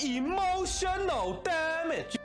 emotional damage.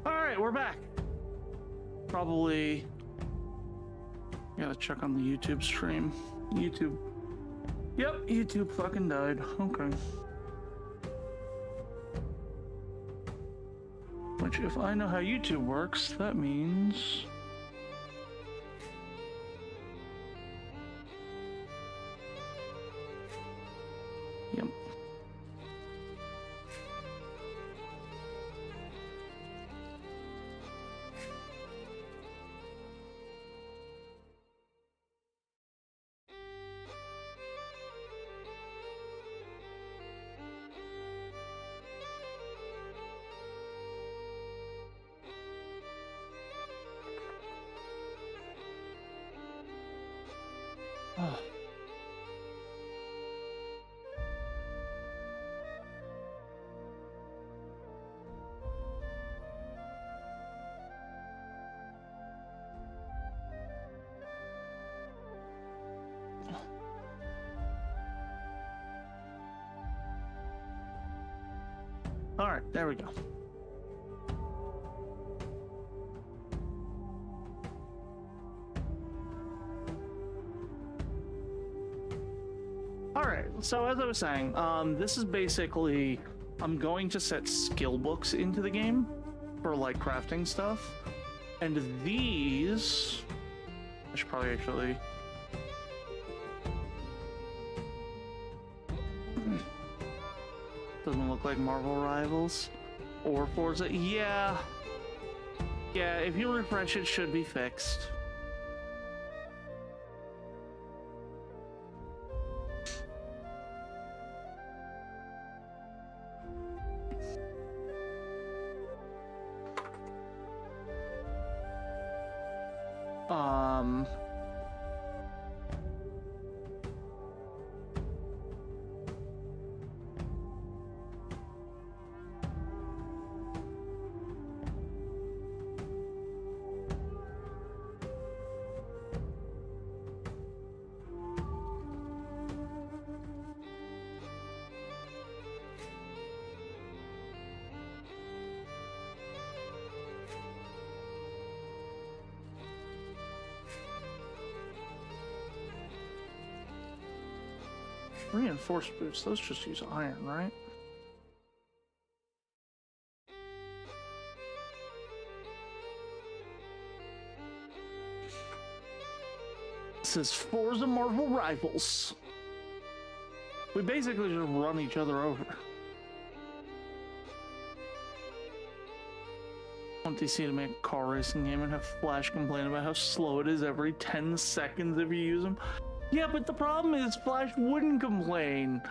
Alright, we're back. Probably gotta check on the YouTube stream. YouTube. Yep, YouTube fucking died. Okay. Which, if I know how YouTube works, that means... Yep. Oh. All right, there we go. Alright, so as I was saying, this is basically, I'm going to set skill books into the game for like crafting stuff. And these, I should probably actually... Doesn't look like Marvel Rivals or Forza. Yeah, if you refresh it, should be fixed. Reinforced boots, those just use iron, right? This is Forza Marvel Rivals. We basically just run each other over. I want DC to make a car racing game and have Flash complain about how slow it is every 10 seconds if you use them. Yeah, but the problem is Flash wouldn't complain.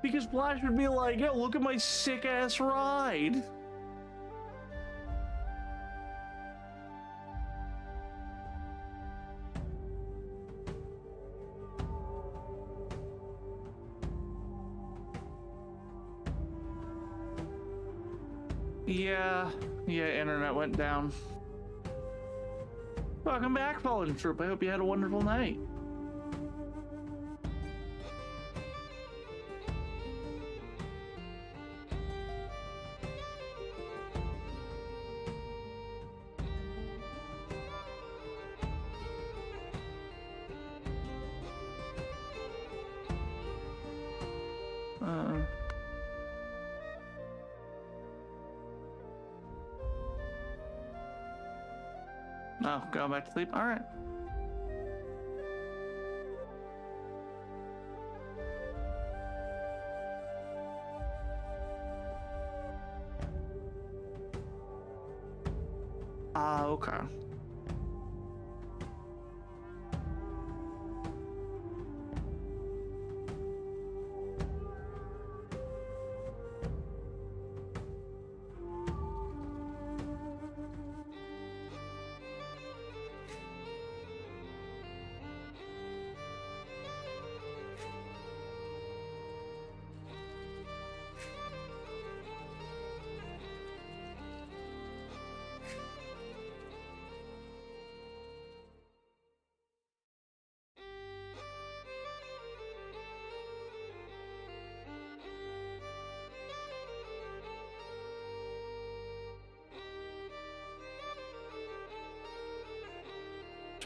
Because Flash would be like, yo, look at my sick-ass ride. Yeah, internet went down. Welcome back, Fallen Troop. I hope you had a wonderful night. Oh, go back to sleep? Alright. Ah, okay.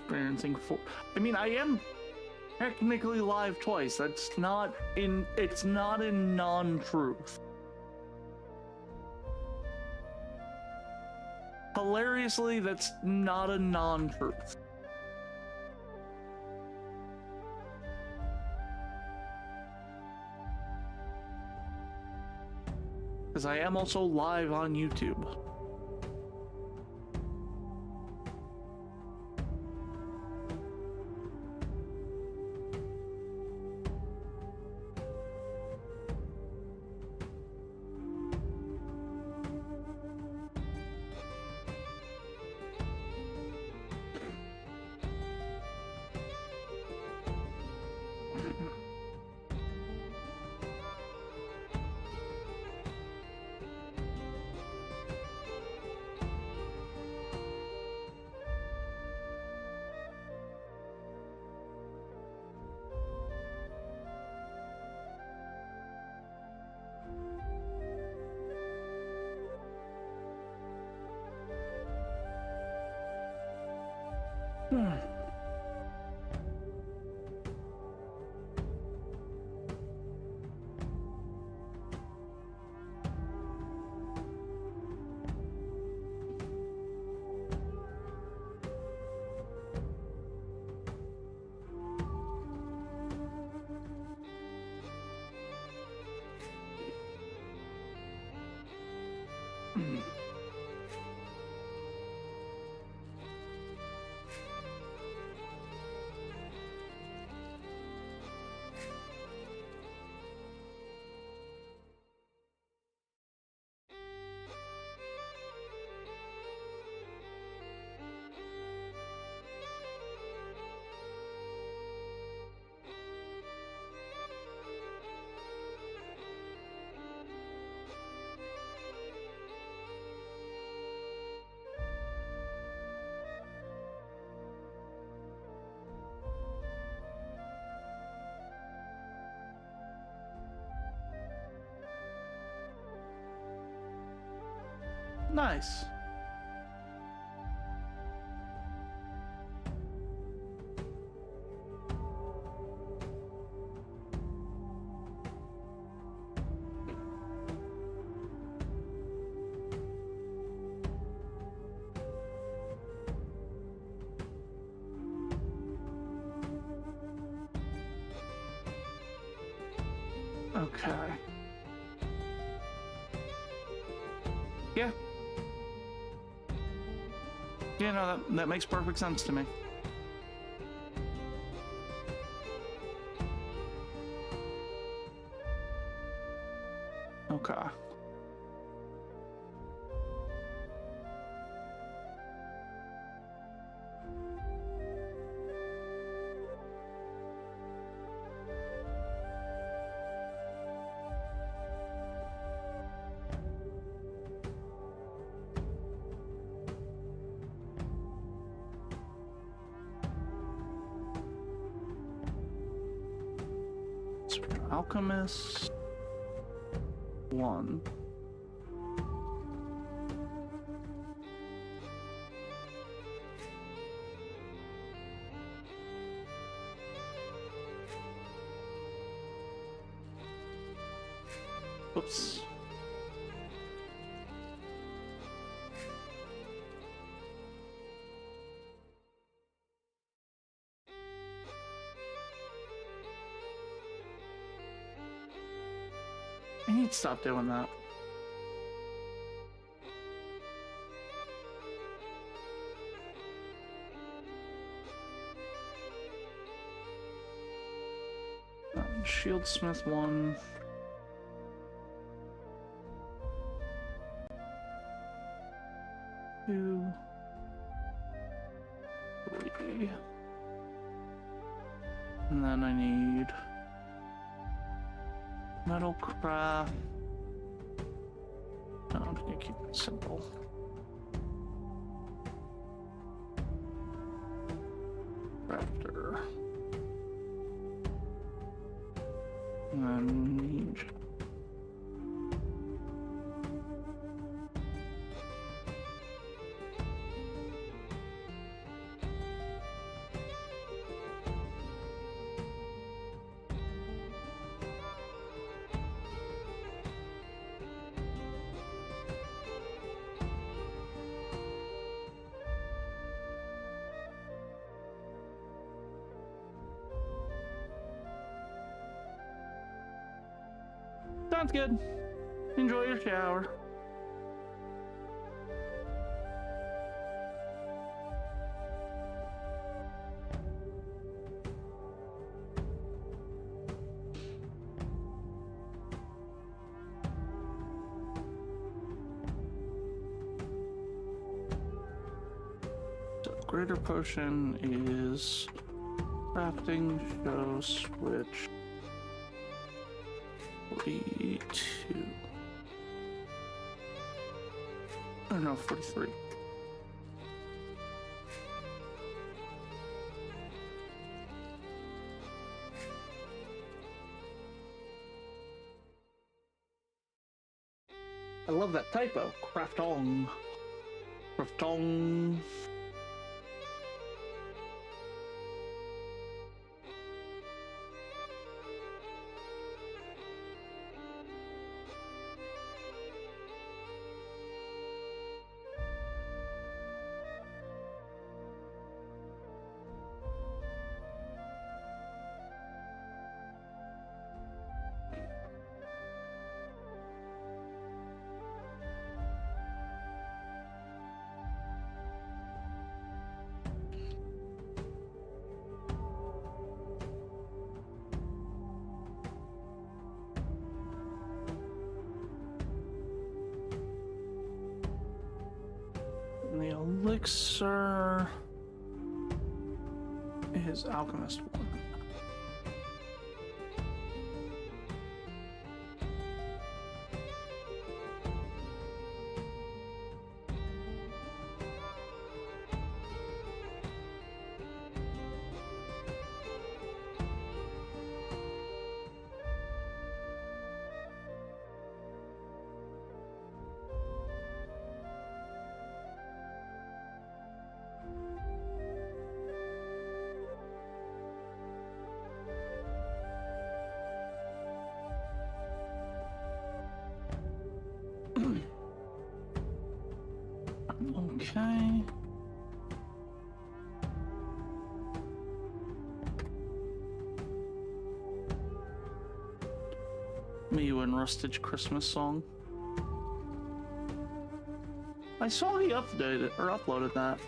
Experiencing four. I mean, I am technically live twice. That's not in. It's not in non-truth. Hilariously, that's not a non-truth. Because I am also live on YouTube. Nice. Okay. Yeah. Yeah, no, that makes perfect sense to me. Okay. Alchemist 1. Oops. need to stop doing that. Shieldsmith 1. 2. 3. And then I need metalcraft. No, I'm gonna keep it simple. Crafter. And then ninja. Sounds good. Enjoy your shower. So greater potion is crafting, show, switch. 42. Oh no, 43. I love that typo. Craftong. Craftong. The elixir is alchemist 1. Okay. Miyu and Rustage Christmas song. I saw he updated or uploaded that.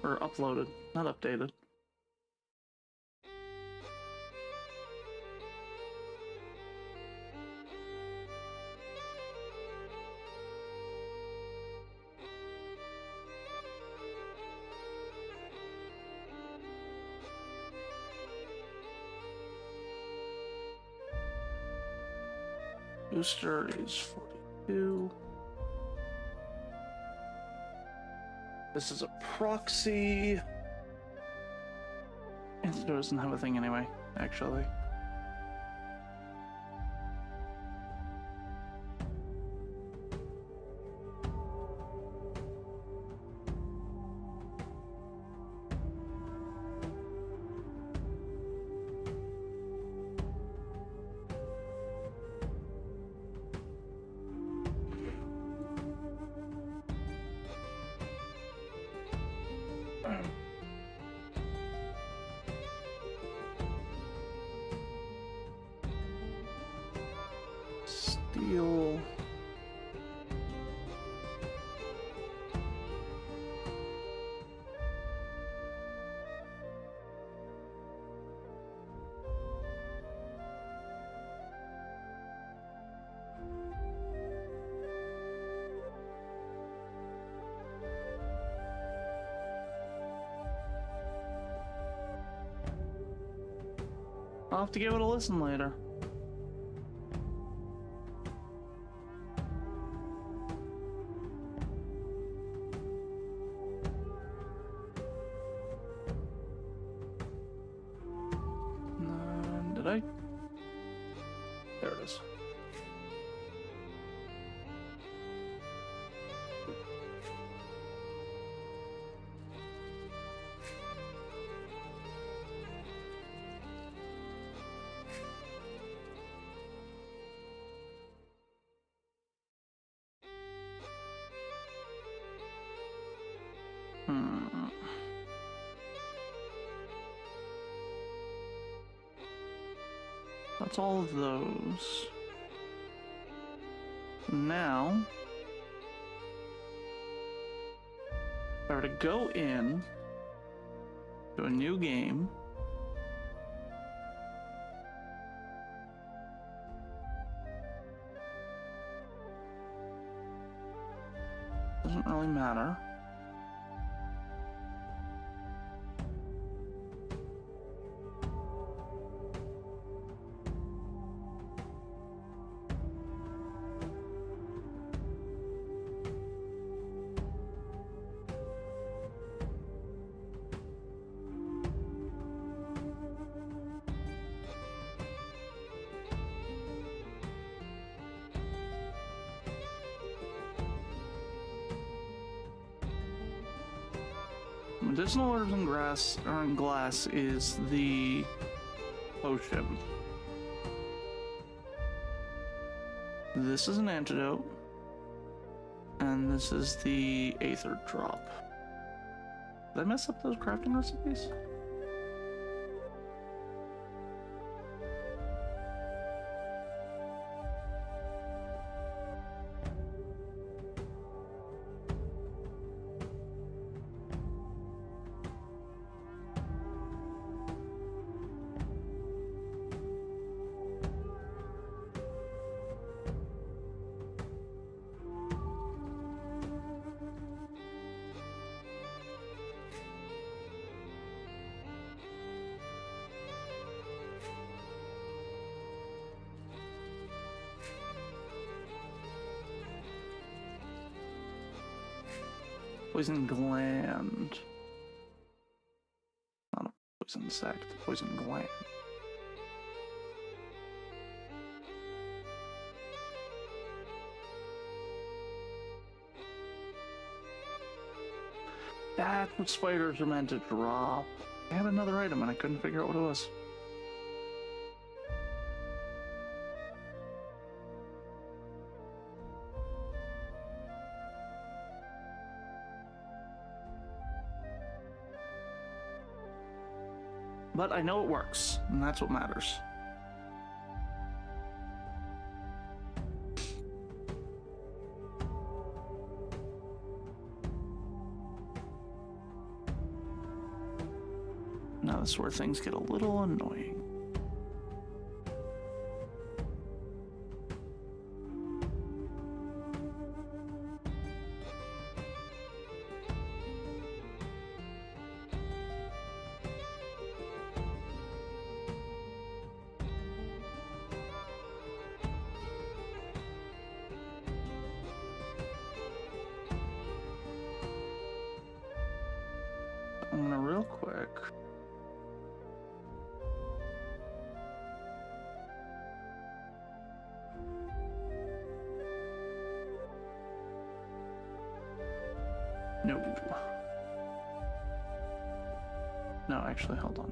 Or uploaded, not updated. Booster is 42. This is a proxy. It doesn't have a thing anyway, actually. feel... I'll have to give it a listen later. Did I? There it is. That's all of those. Now, if I were to go in to a new game, doesn't really matter. Medicinal herbs and grass or in glass is the potion. This is an antidote, and this is the aether drop. Did I mess up those crafting recipes? Poison gland. Not a poison sac, a poison gland. That's what spiders are meant to drop. I had another item and I couldn't figure out what it was. But I know it works, and that's what matters. Now this is where things get a little annoying. I'm gonna real quick. No. No, actually, hold on.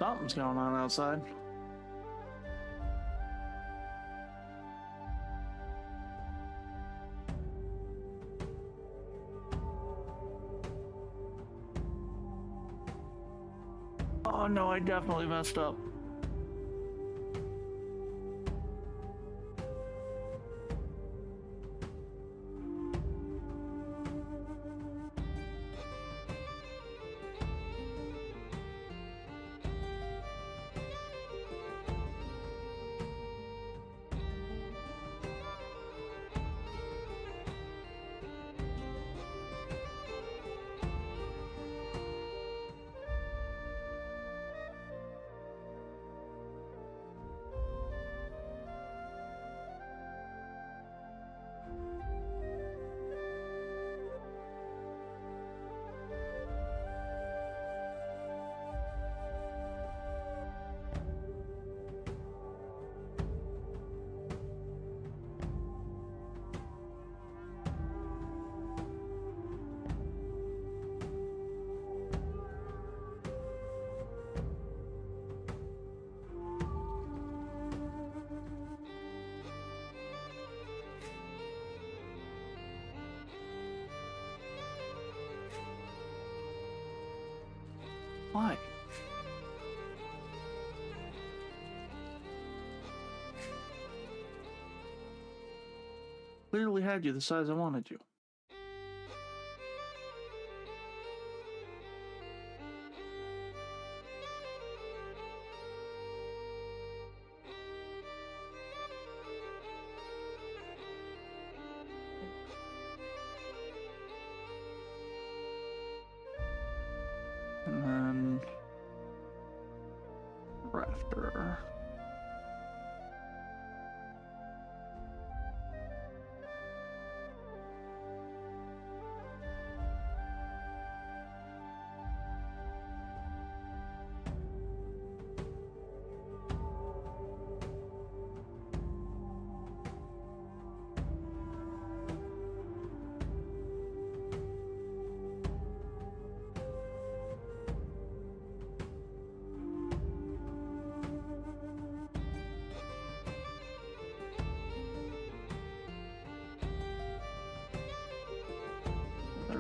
Something's going on outside. Oh no, I definitely messed up. Why? Clearly had you the size I wanted you. And then rafter.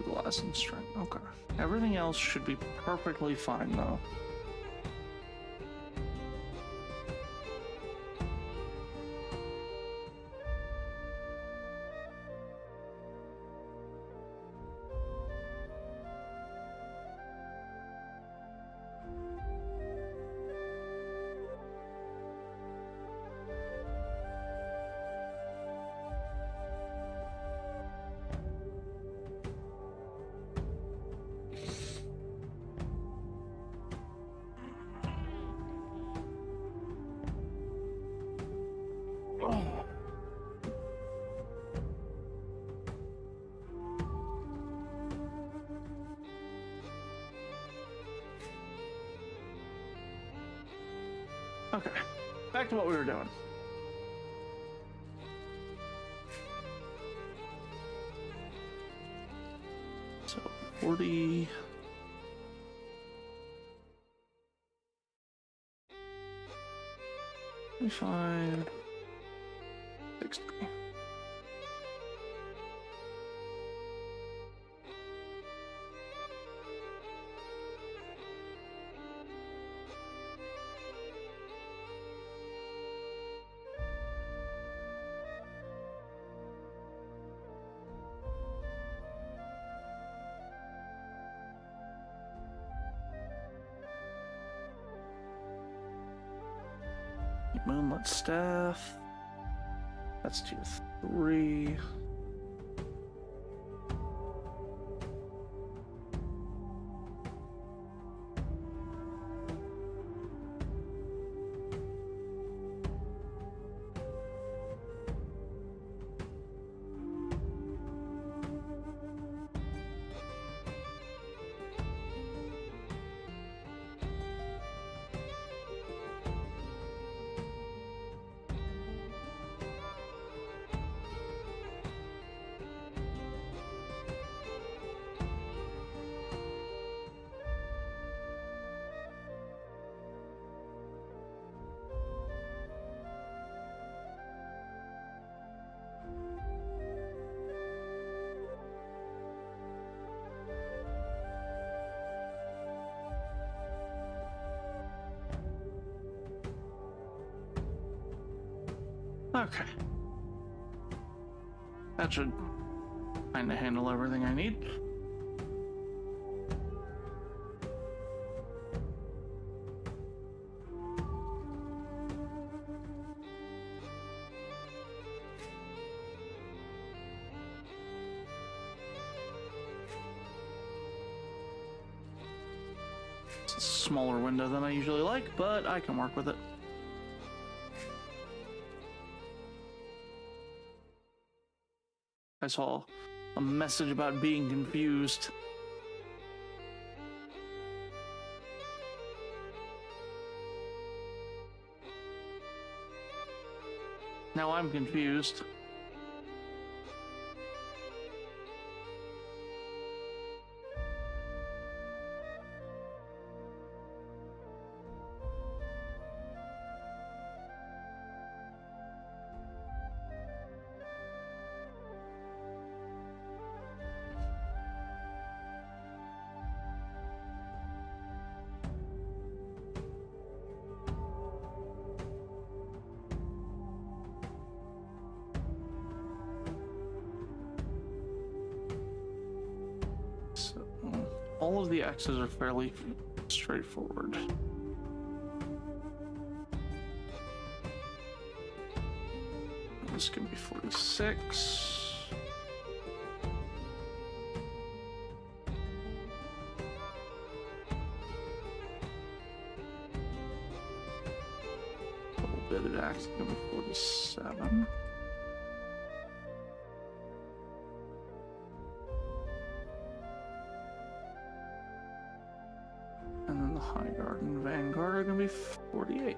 Glass and string. Okay. Everything else should be perfectly fine though. Okay, back to what we were doing. So 40. 25. 60. Moonlit staff. That's tier 3. Okay. That should kind of handle everything I need. It's a smaller window than I usually like, but I can work with it. I saw a message about being confused. Now I'm confused. All of the X's are fairly straightforward. This can be 46. Double-bitted axe can be 47. And then the High Guard and Vanguard are going to be 48.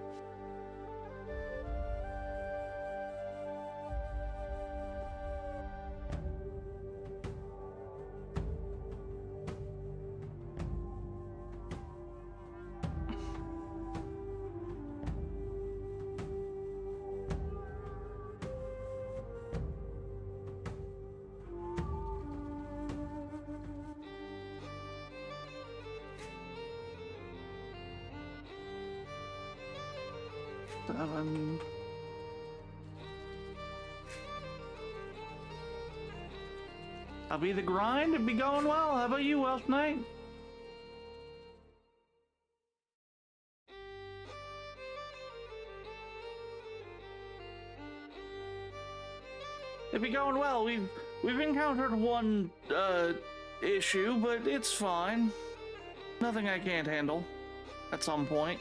Seven. I'll be the grind. It'd be going well. How about you, Welsh Knight? It'd be going well. We've encountered one issue, but it's fine. Nothing I can't handle at some point.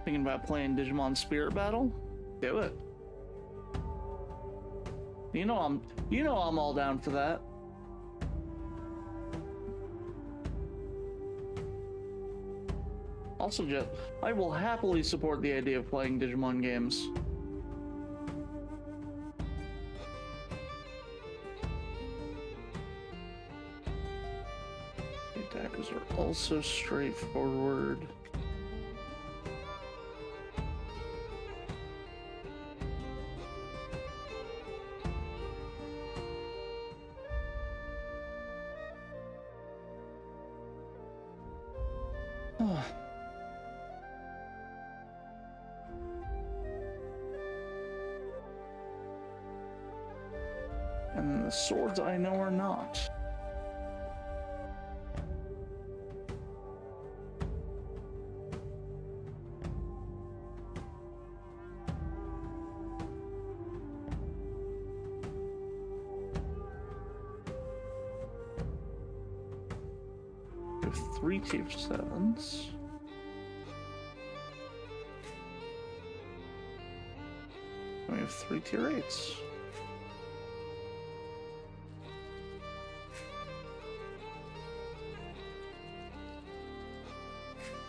Thinking about playing Digimon Spirit Battle? Do it. You know I'm all down for that. Also, I will happily support the idea of playing Digimon games. The attackers are also straightforward. And the swords I know are not. We have 3 tier 7s. We have 3 tier 8s.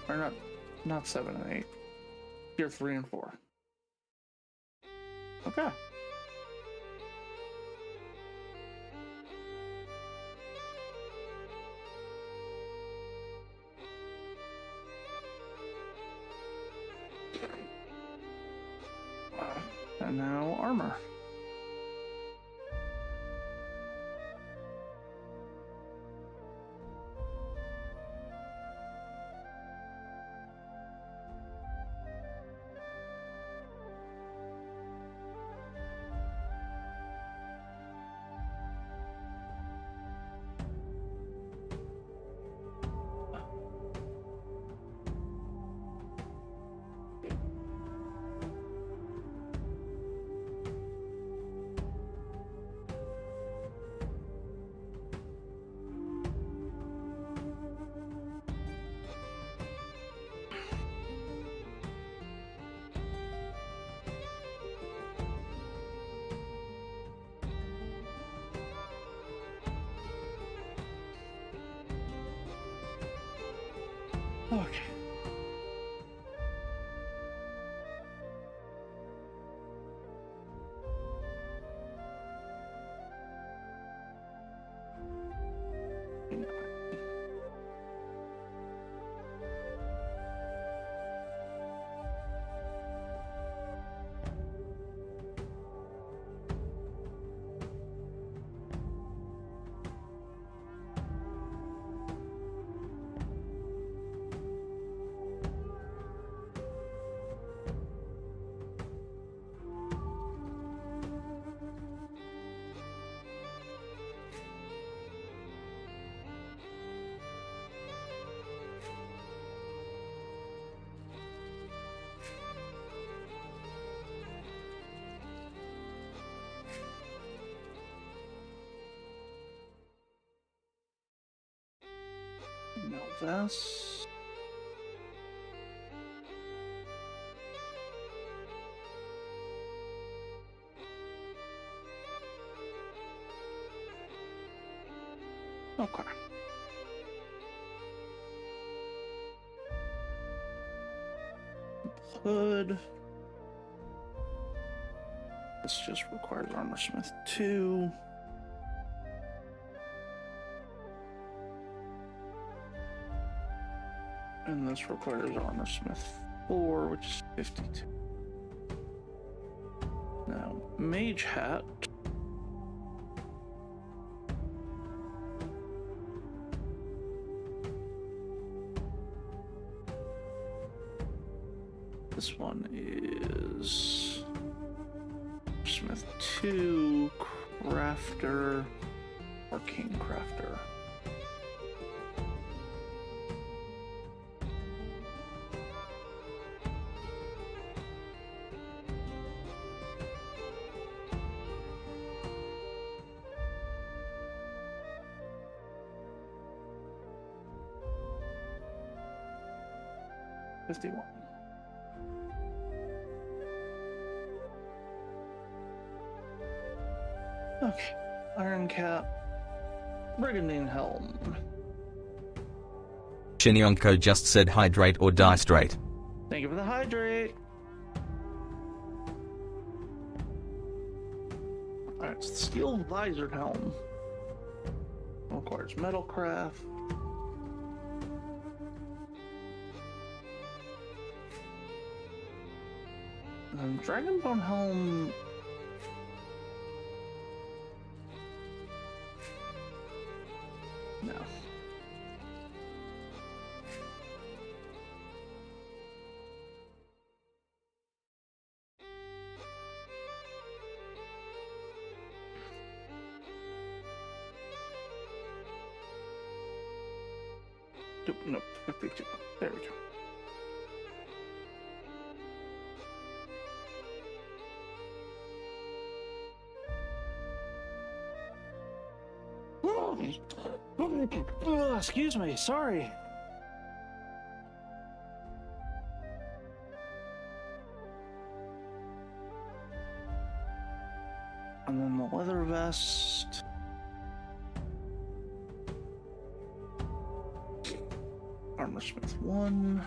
Or not 7 and 8. Tier 3 and 4. Okay. armor. Okay. No vest. Okay. Hood. This just requires Armor Smith 2. And this requires Armor Smith 4, which is 52. Now, Mage Hat. This one is Smith 2, Crafter, Arcane Crafter. $51. Okay, Iron Cap, Brigandine Helm. Shinyonko just said hydrate or die straight. Thank you for the hydrate. Alright, Steel Visored Helm. Requires Metalcraft. And Dragonbone Helm. No. Nope, 52. There we go. Oh, excuse me, sorry. And then the leather vest. Armor Smith 1.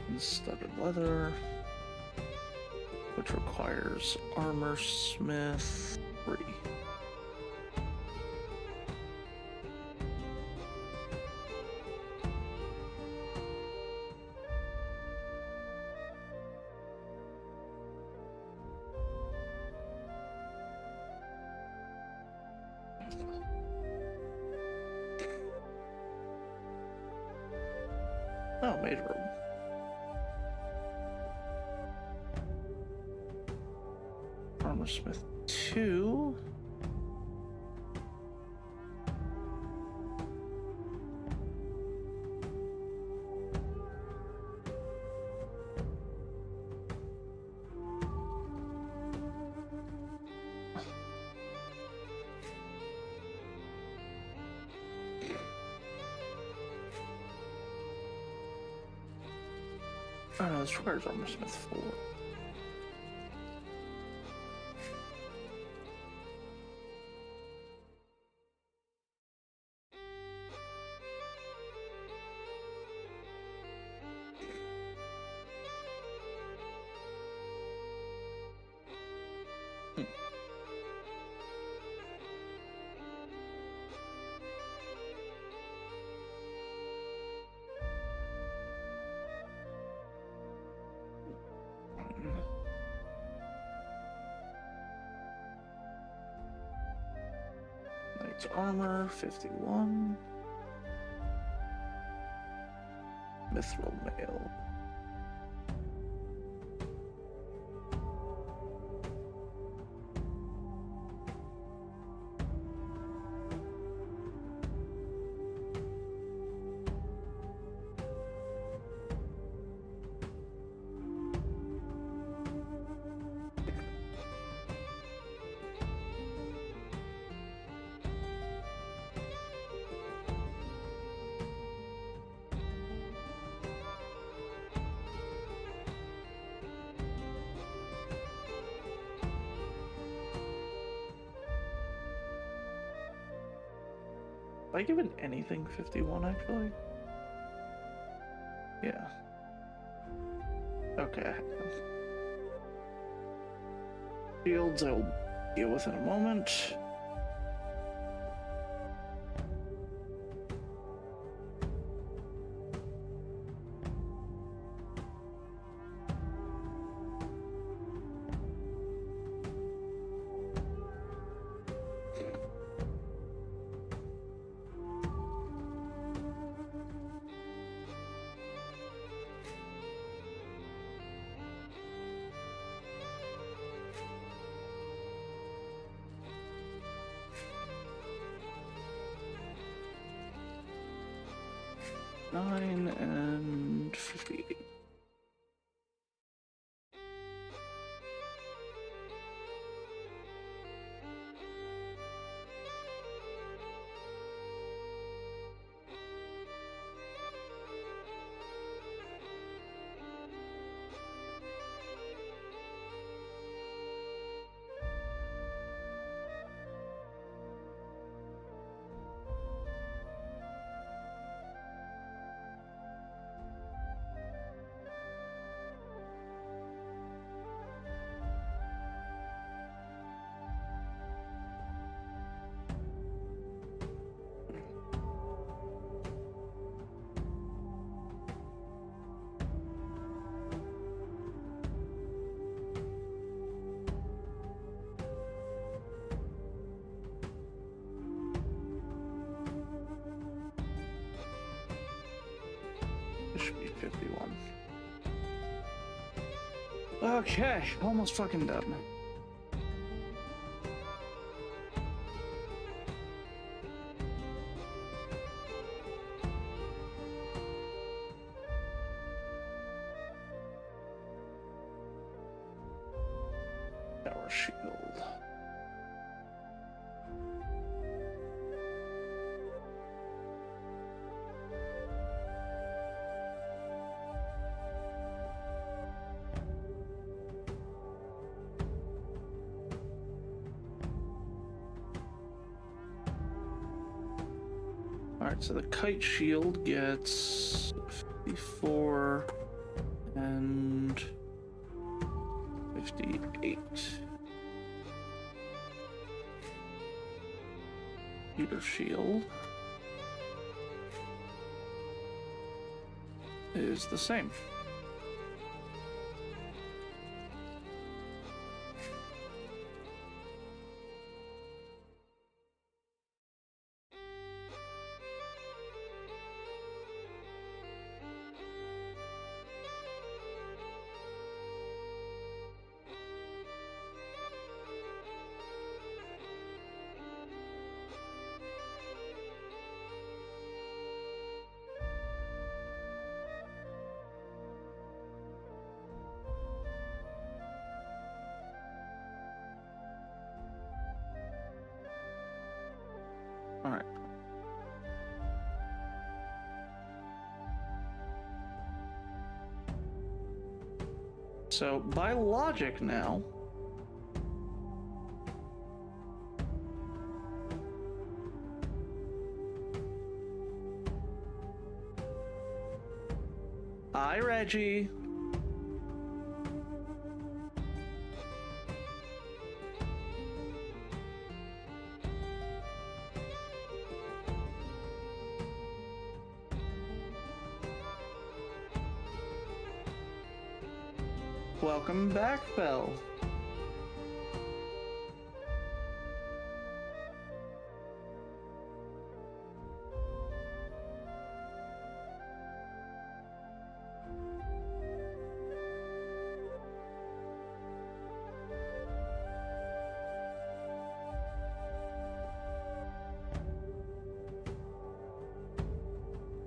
And studded leather. Which which requires armor smith 3. Oh, mage robe. Armor smith 2. Oh no, this requires armor smith 4. Knight's armor 51. Mithril mail. Have I given anything 51 actually? Yeah. Okay. Shields I will deal with in a moment. Nine and 58. It should be 51. Okay, almost fucking done. Tower shield. Alright, so the kite shield gets 54 and 58. Heater shield is the same. All right. So, by logic now, hi, Reggie. Welcome back, Belle.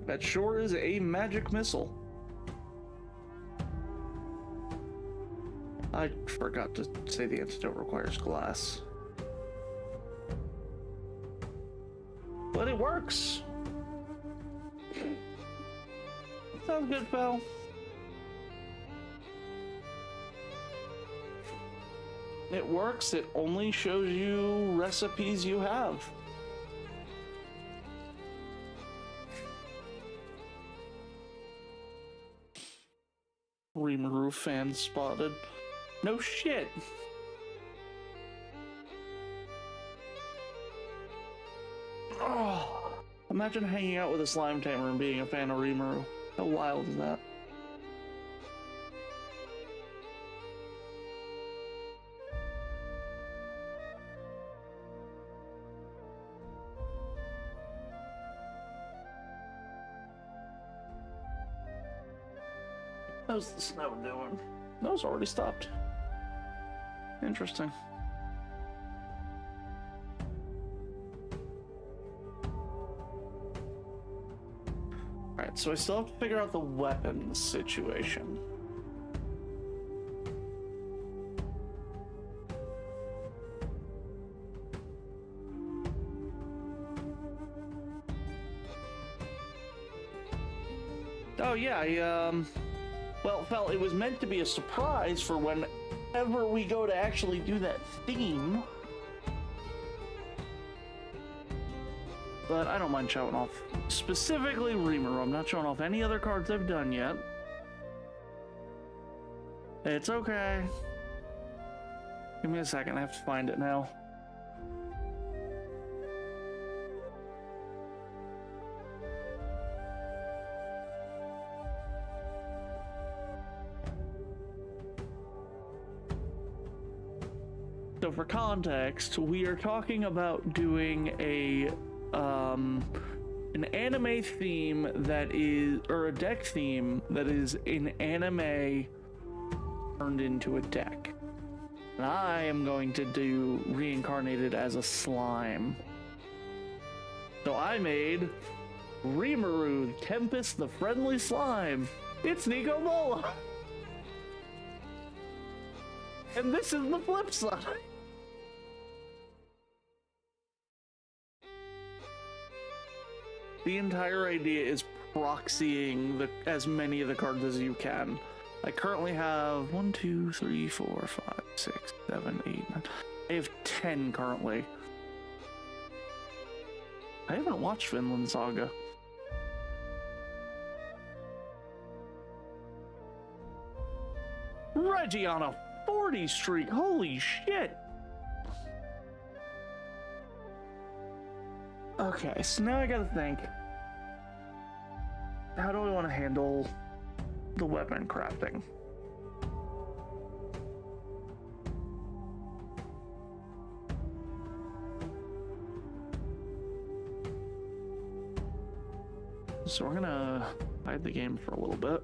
That sure is a magic missile. I forgot to say the antidote requires glass. But it works! Sounds good, pal. It works, it only shows you recipes you have. Rimuru fan spotted. No shit. Oh, imagine hanging out with a slime tamer and being a fan of Rimuru. How wild is that? How's the snow doing? Snow's already stopped. Interesting. Alright, so I still have to figure out the weapons situation. Oh yeah, well, felt it was meant to be a surprise for whenever we go to actually do that theme. But I don't mind showing off specifically Rimuru. I'm not showing off any other cards I've done yet. It's okay. Give me a second, I have to find it now. So for context, we are talking about doing an anime theme that is, or a deck theme that is an anime turned into a deck. And I am going to do reincarnated as a slime. So I made Rimuru, Tempest the Friendly Slime. It's Nico Bola. And this is the flip side. The entire idea is proxying as many of the cards as you can. I currently have 1, 2, 3, 4, 5, 6, 7, 8, 9. I have 10 currently. I haven't watched Vinland Saga. Reggie on a 40 streak. Holy shit. Okay, so now I gotta think. How do I want to handle the weapon crafting? So we're gonna hide the game for a little bit.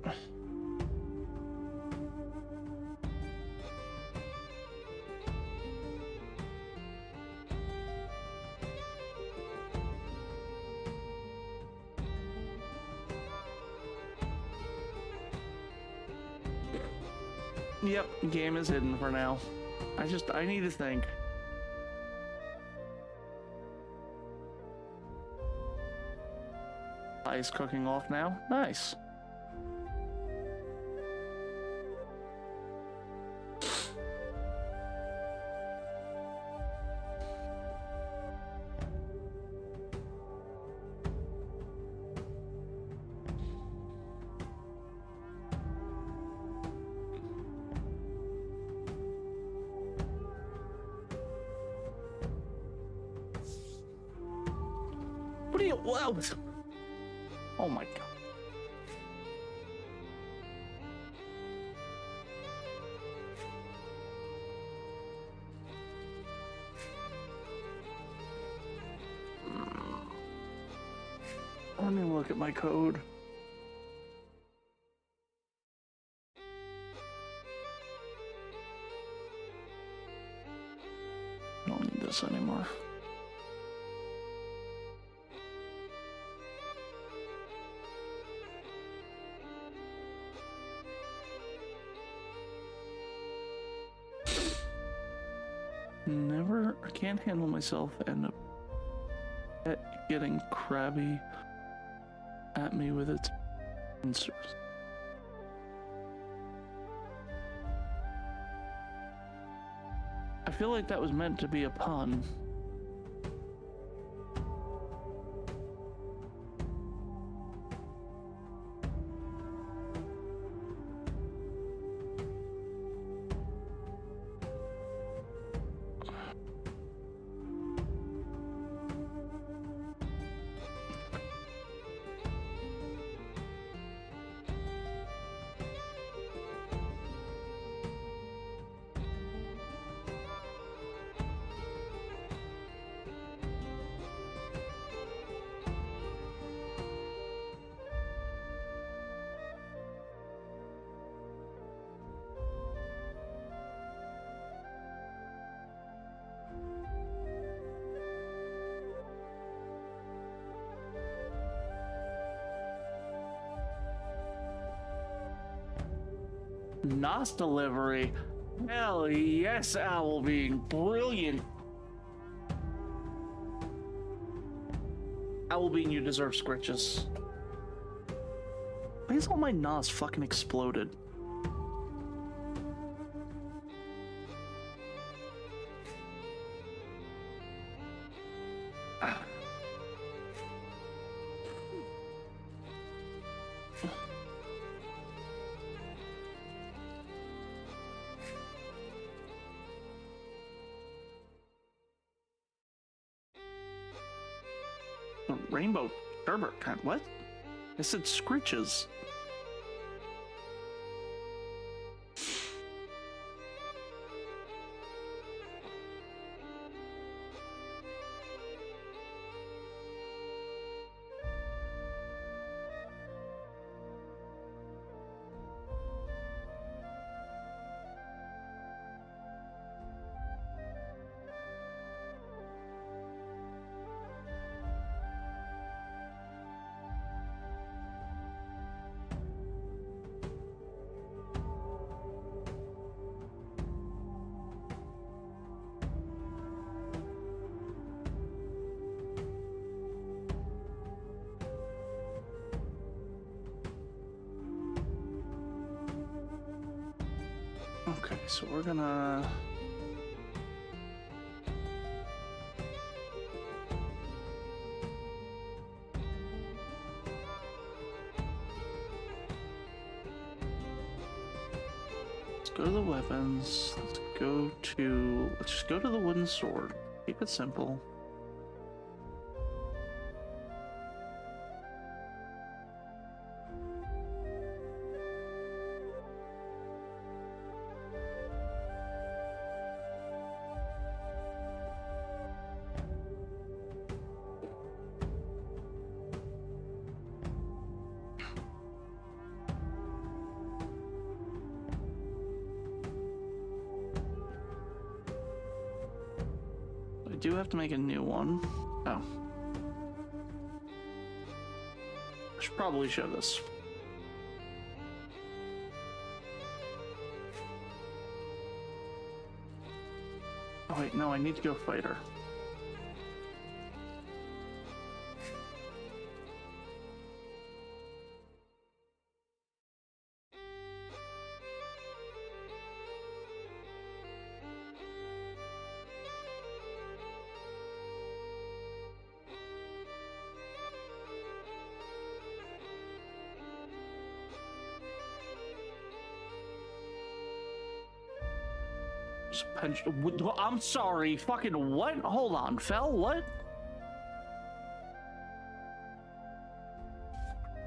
Yep, game is hidden for now. I need to think. Ice cooking off now. Nice. What are you? Wow. Oh my god. Let me look at my code. I don't need this anymore. I can't handle myself and a pet getting crabby at me with its answers. I feel like that was meant to be a pun. NOS delivery. Hell yes, Owlbean. Brilliant. Owlbean, you deserve scritches. Why is all my NOS fucking exploded? Rainbow sherbet kind. What? I said scritches. Okay, so we're gonna... Let's go to the weapons. Let's just go to the wooden sword. Keep it simple. I do have to make a new one. Oh. I should probably show this. Oh wait, no, I need to go fighter. I'm sorry, fucking what? Hold on, Fel, what?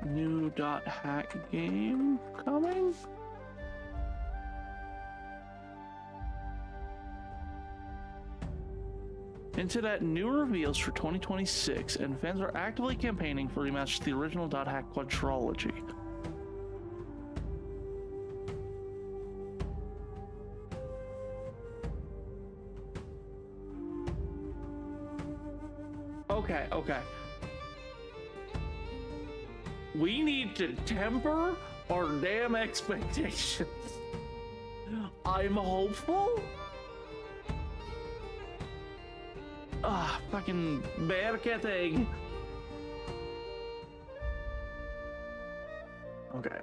New .hack game coming? Internet new reveals for 2026, and fans are actively campaigning for rematch to the original .hack quadrology. Okay. We need to temper our damn expectations. I'm hopeful. Fucking bear cat egg. Okay,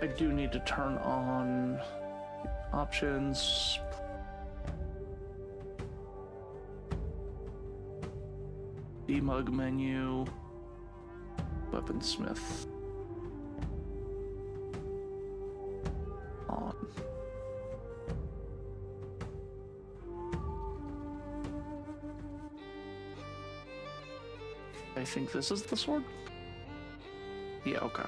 I do need to turn on options. Demug menu. Weaponsmith. On. I think this is the sword? Yeah, okay.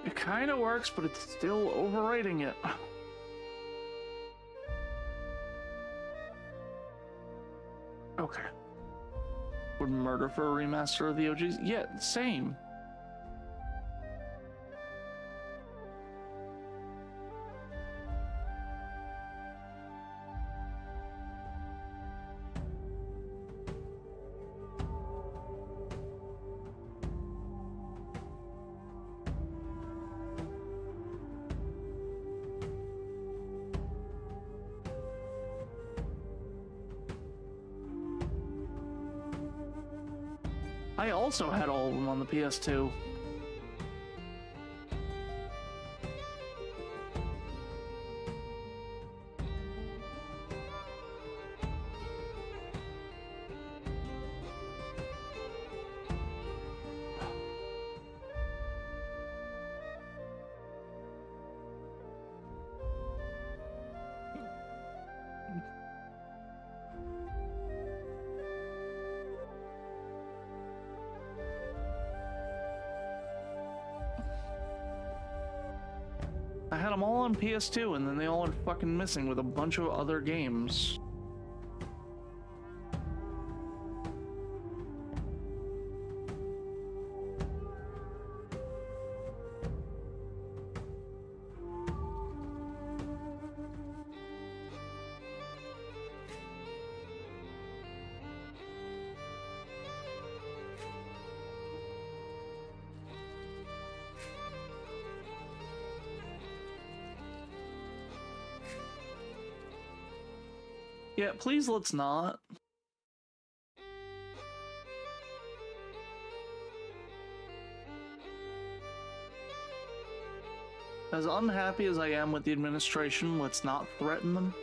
It kind of works, but it's still overwriting it. Okay. Would murder for a remaster of the OGs? Yeah, same. I also had all of them on the PS2. I had them all on PS2, and then they all went fucking missing with a bunch of other games. Yeah, please let's not. As unhappy as I am with the administration, let's not threaten them.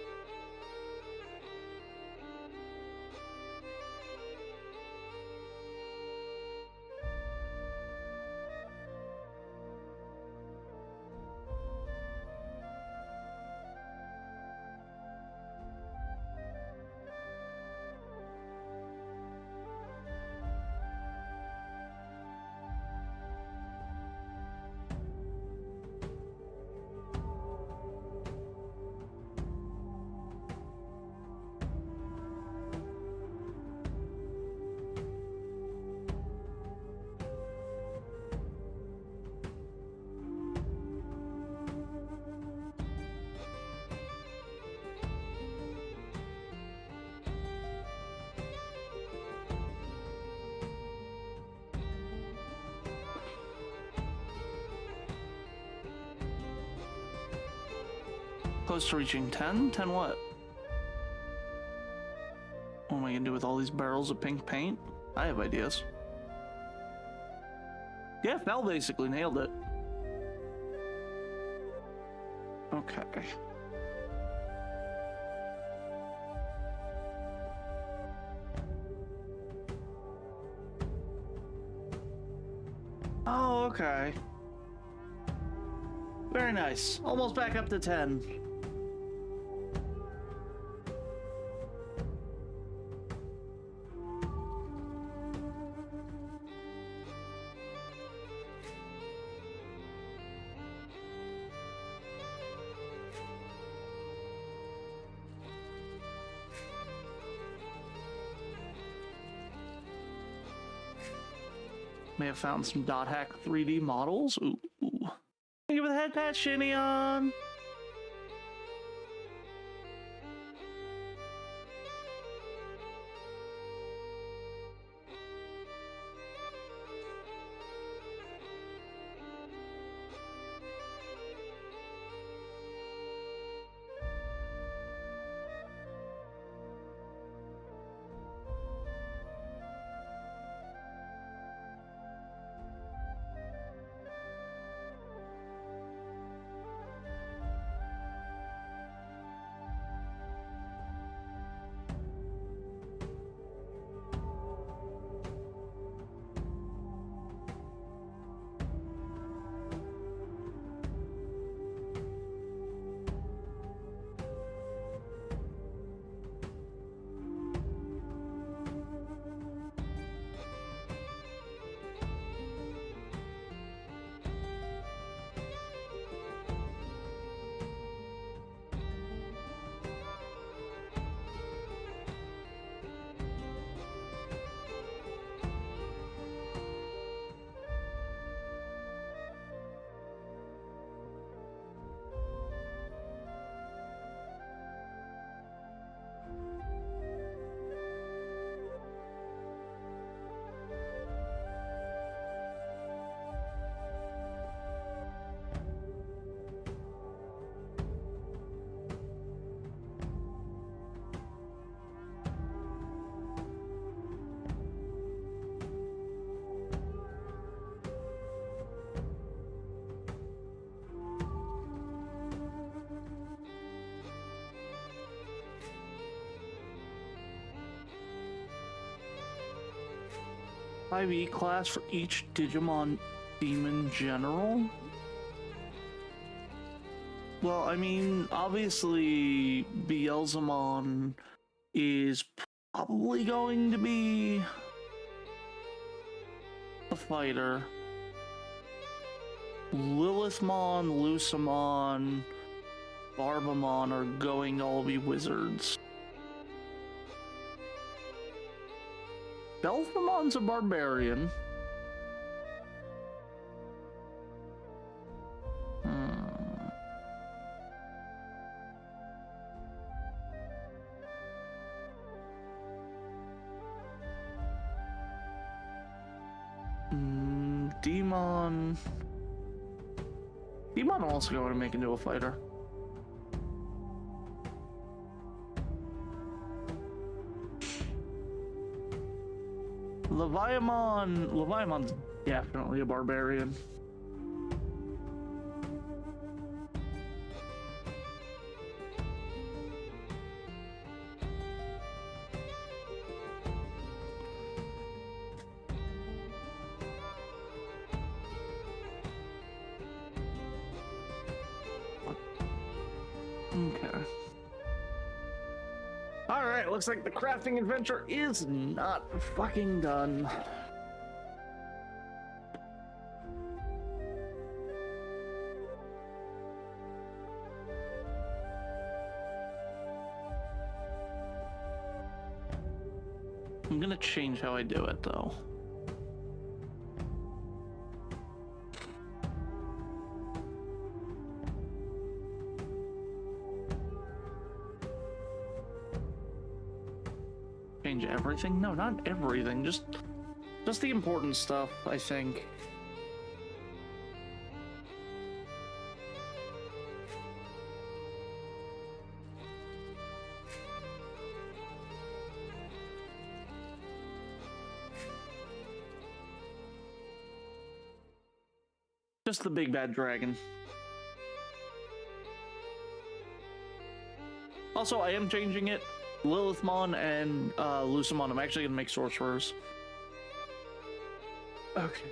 Close to reaching 10? 10 what? What am I gonna do with all these barrels of pink paint? I have ideas. Yeah, Val basically nailed it. Okay. Oh, okay. Very nice. Almost back up to 10. May have found some dot hack 3D models. Ooh. Thank you for the head patch, Shinion. IV class for each Digimon Demon General? Well, I mean, obviously, Beelzemon is probably going to be a fighter. Lilithmon, Lucamon, Barbamon are going to all be wizards. Belphamon's a barbarian. Demon. Demon also going to make into a fighter. Leviamon's definitely a barbarian. Okay. Alright, looks like the crafting adventure is not fucking done. I'm gonna change how I do it though. Change everything? No, not everything. Just the important stuff, I think. Just the big bad dragon. Also, I am changing it. Lilithmon and Lucimon, I'm actually gonna make sorcerers. Okay.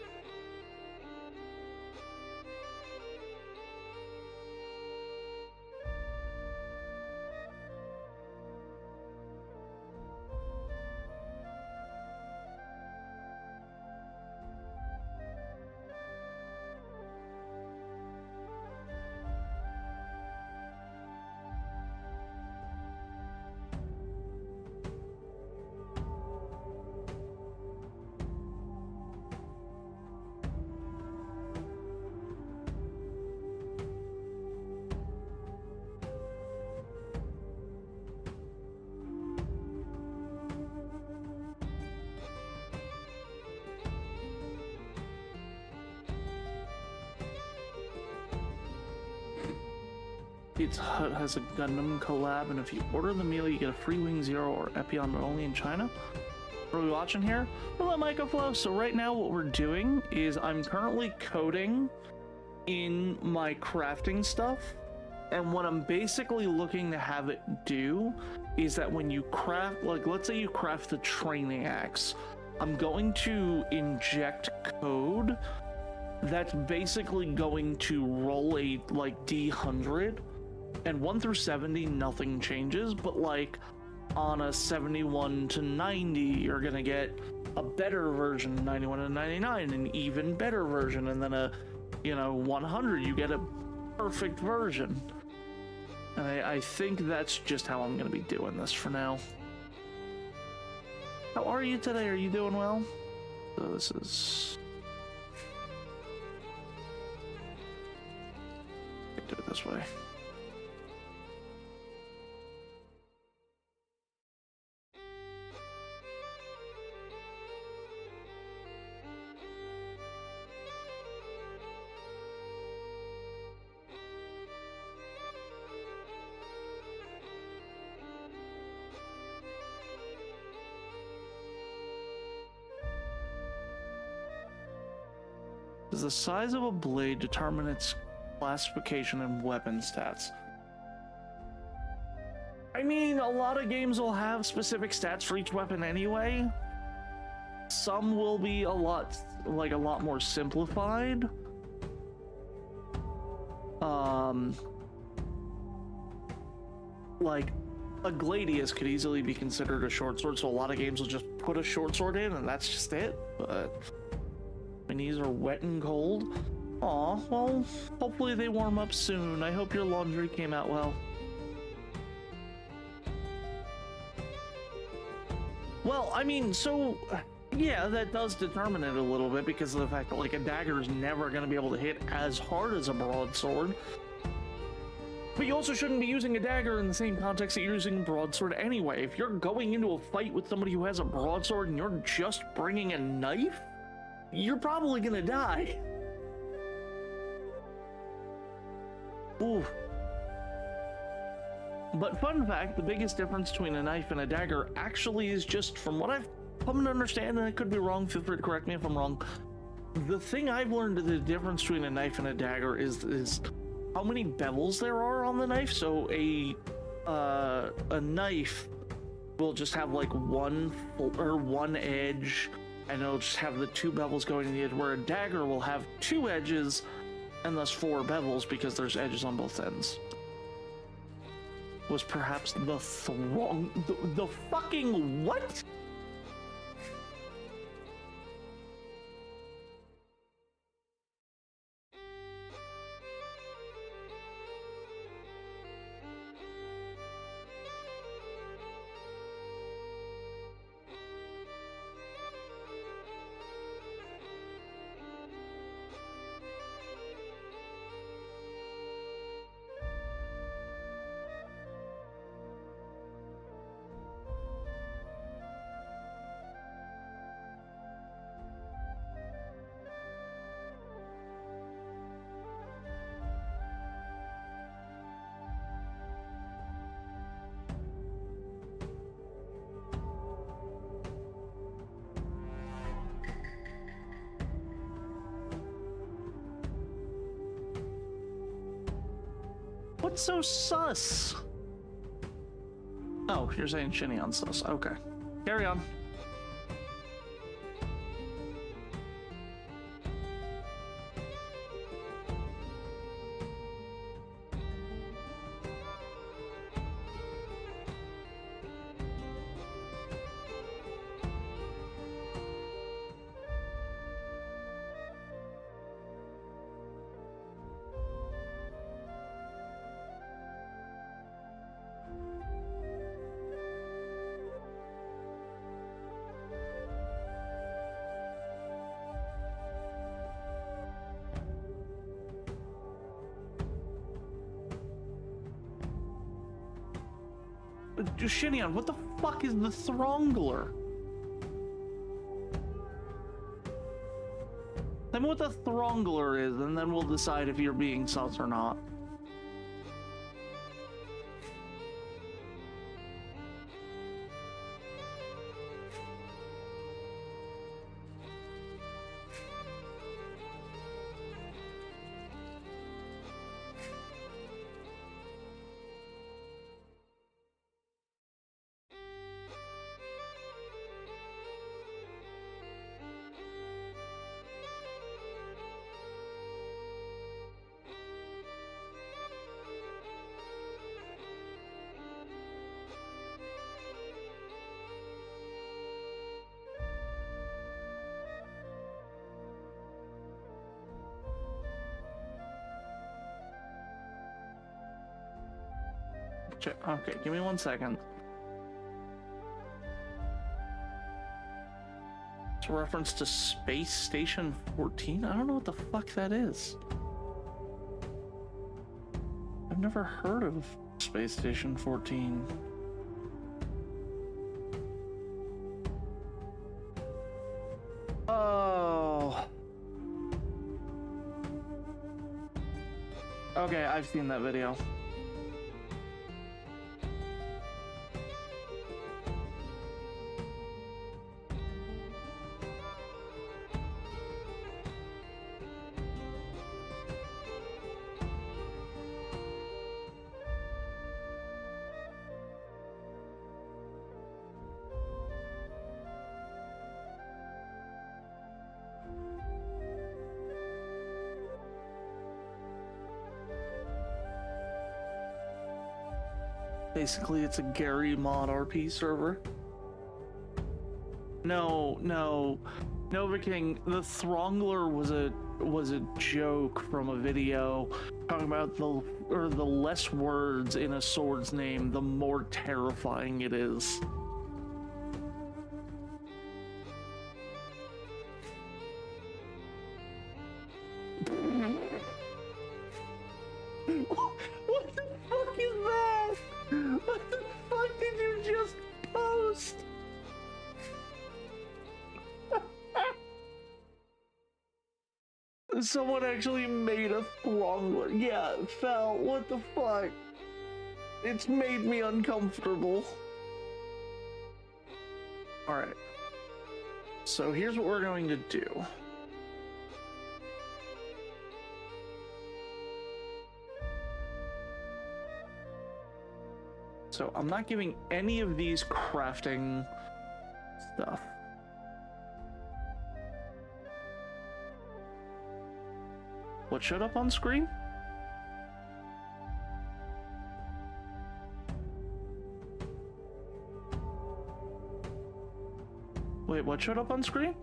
Pizza Hut has a Gundam collab, and if you order the meal, you get a free Wing Zero or Epion, but only in China. What are we watching here? Hello, Microflow. So right now what we're doing is I'm currently coding in my crafting stuff, and what I'm basically looking to have it do is that when you craft, like let's say you craft the training axe, I'm going to inject code that's basically going to roll a like D100, and 1 through 70 nothing changes, but like on a 71 to 90 you're gonna get a better version, 91 to 99 an even better version, and then a 100 you get a perfect version. And I think that's just how I'm gonna be doing this for now. How are you today? Are you doing well? So this is, do it this way. Does the size of a blade determine its classification and weapon stats? I mean, a lot of games will have specific stats for each weapon anyway. Some will be a lot more simplified. Like a Gladius could easily be considered a short sword, so a lot of games will just put a short sword in and that's just it. But my knees are wet and cold. Aw, well, hopefully they warm up soon. I hope your laundry came out well. Well, I mean, so, yeah, that does determine it a little bit because of the fact that, like, a dagger is never going to be able to hit as hard as a broadsword. But you also shouldn't be using a dagger in the same context that you're using a broadsword anyway. If you're going into a fight with somebody who has a broadsword and you're just bringing a knife, you're probably gonna die. Ooh. But fun fact, the biggest difference between a knife and a dagger actually is just, from what I've come to understand, and I could be wrong, feel free to correct me if I'm wrong. The thing I've learned the difference between a knife and a dagger is how many bevels there are on the knife. So a knife will just have like one edge, and it'll just have the two bevels going to the edge, where a dagger will have two edges and thus four bevels because there's edges on both ends. Was perhaps the fucking what? What's so sus? Oh, you're saying Shinion's sus. Okay. Carry on. Shinion, what the fuck is the Throngler? Tell me what the Throngler is, and then we'll decide if you're being sus or not. Okay, give me 1 second. It's a reference to Space Station 14? I don't know what the fuck that is. I've never heard of Space Station 14. Oh. Okay, I've seen that video. Basically, it's a Gary mod RP server. No, Nova King. The Throngler was a joke from a video talking about the less words in a sword's name, the more terrifying it is. What the fuck is that? What the fuck did you just post? Someone actually made a Throngler. Yeah, Fel, what the fuck? It's made me uncomfortable. Alright. So here's what we're going to do. So I'm not giving any of these crafting stuff. What showed up on screen? Wait, what showed up on screen?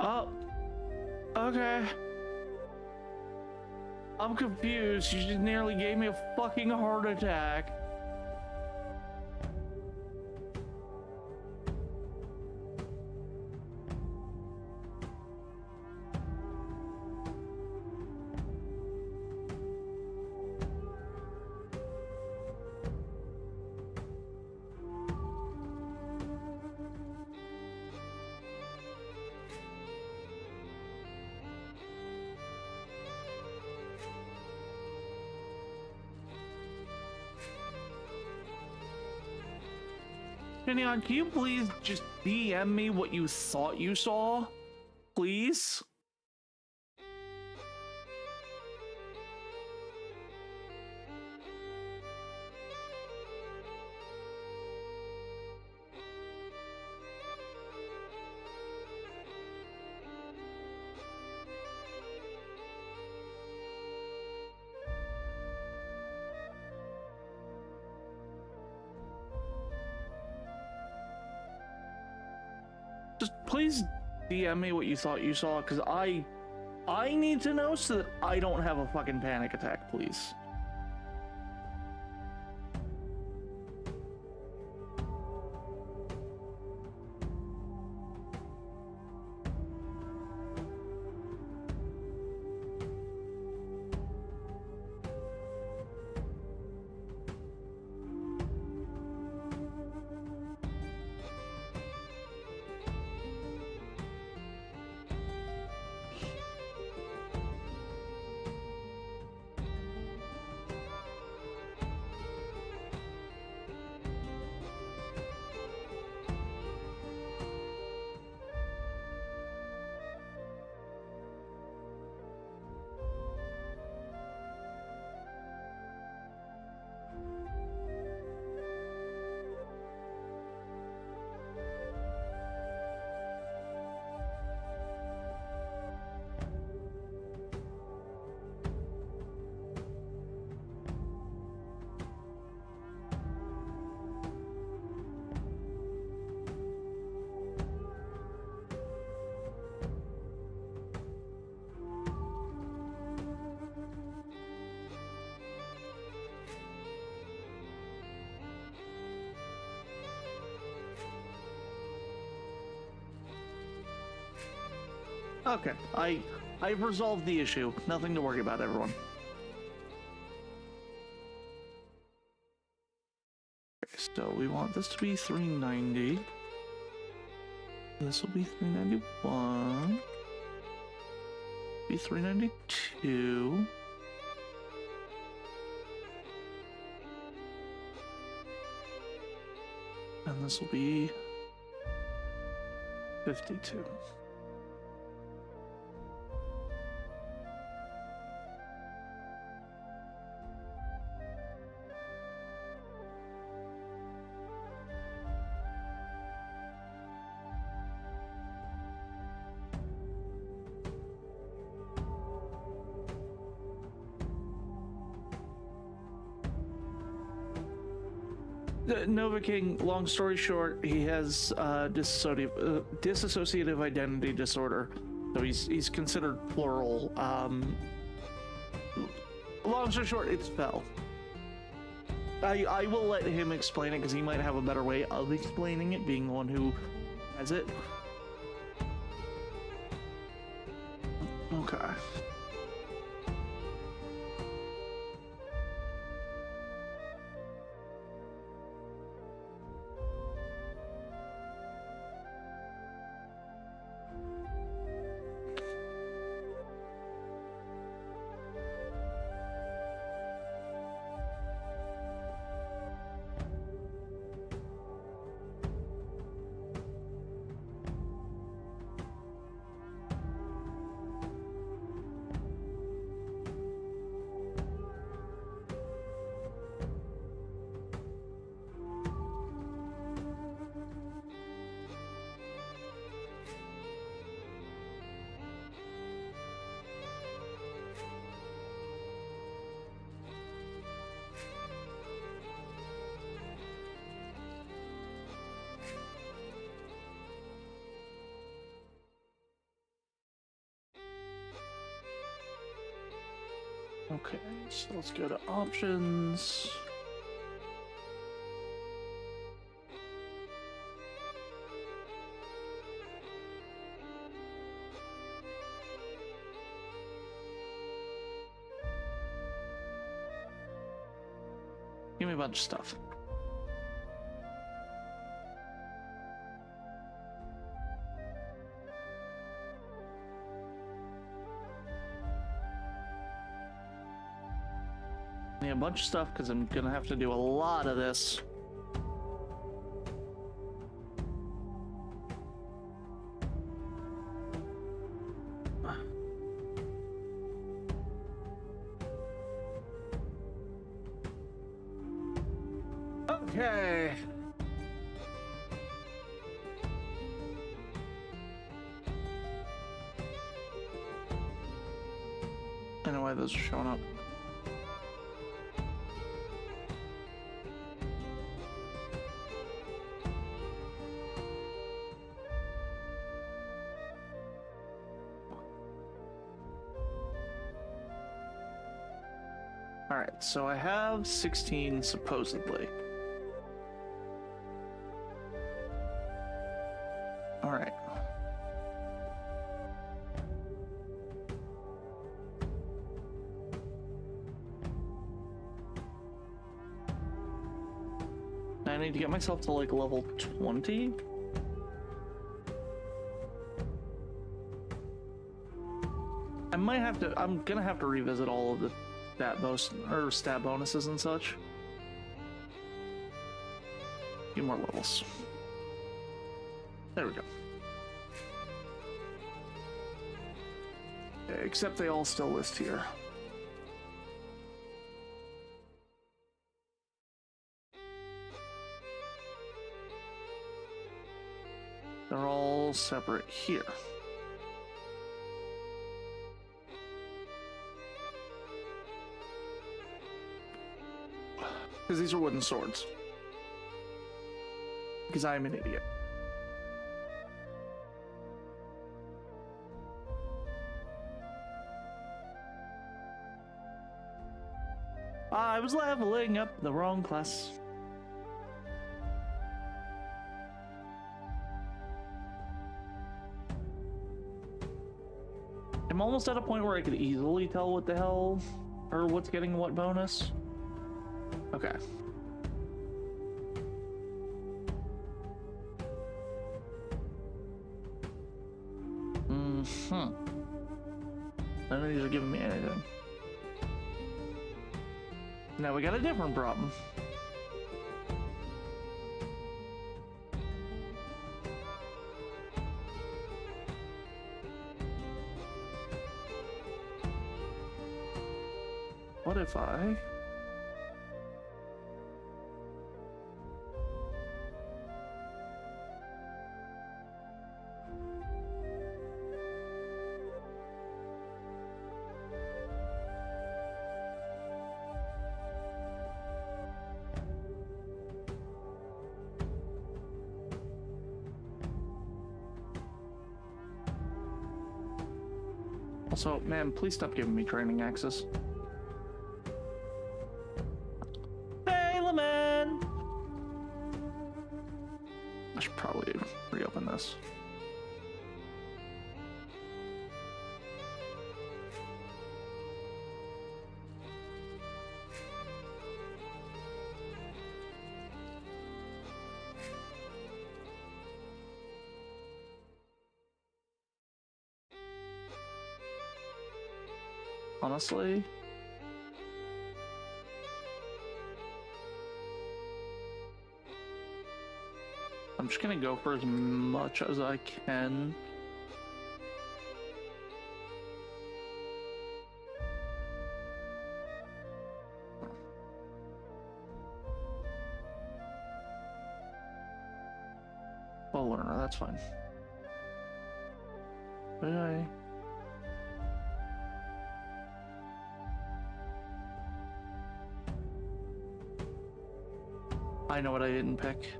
Oh, okay. I'm confused. You just nearly gave me a fucking heart attack. Kenyon, can you please just DM me what you thought you saw? Please? Just please DM me what you thought you saw, because I need to know so that I don't have a fucking panic attack, please. Okay, I've resolved the issue. Nothing to worry about, everyone. Okay, so we want this to be 390. This will be 391. Be 392. And this will be 52. Nova King, long story short, he has dissociative identity disorder, so he's considered plural. Long story short, it's Fel. I will let him explain it because he might have a better way of explaining it, being the one who has it. Okay. Okay, so let's go to options. Give me a bunch of stuff. A bunch of stuff because I'm gonna have to do a lot of this. Okay. I know why those are showing up. Alright, so I have 16 supposedly. Alright. I need to get myself to like level 20. I might have to, I'm gonna have to revisit all of the stat bonuses and such. Few more levels. There we go. Okay, except they all still list here. They're all separate here. Because these are wooden swords. Because I am an idiot. I was leveling up the wrong class. I'm almost at a point where I could easily tell what the hell, or what's getting what bonus. Okay. None of these are giving me anything. Now we got a different problem. What if I... Also, man, please stop giving me training access. Hey, this. Honestly, I'm just gonna go for as much as I can. Well, learner, that's fine. Bye. I know what I didn't pick.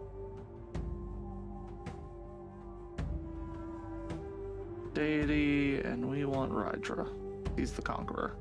Deity, and we want Rydra. He's the Conqueror.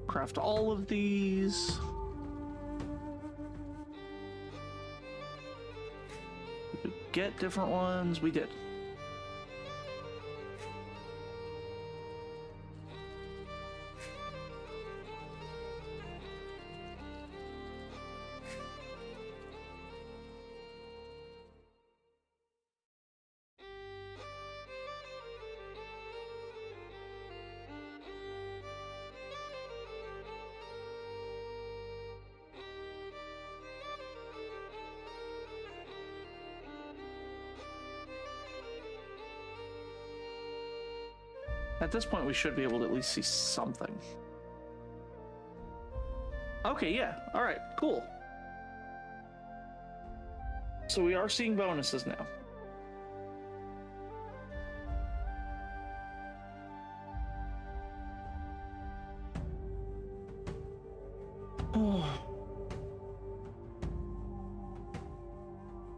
Craft all of these. Get different ones. We did. At this point, we should be able to at least see something. Okay, yeah. All right, cool. So we are seeing bonuses now. Oh.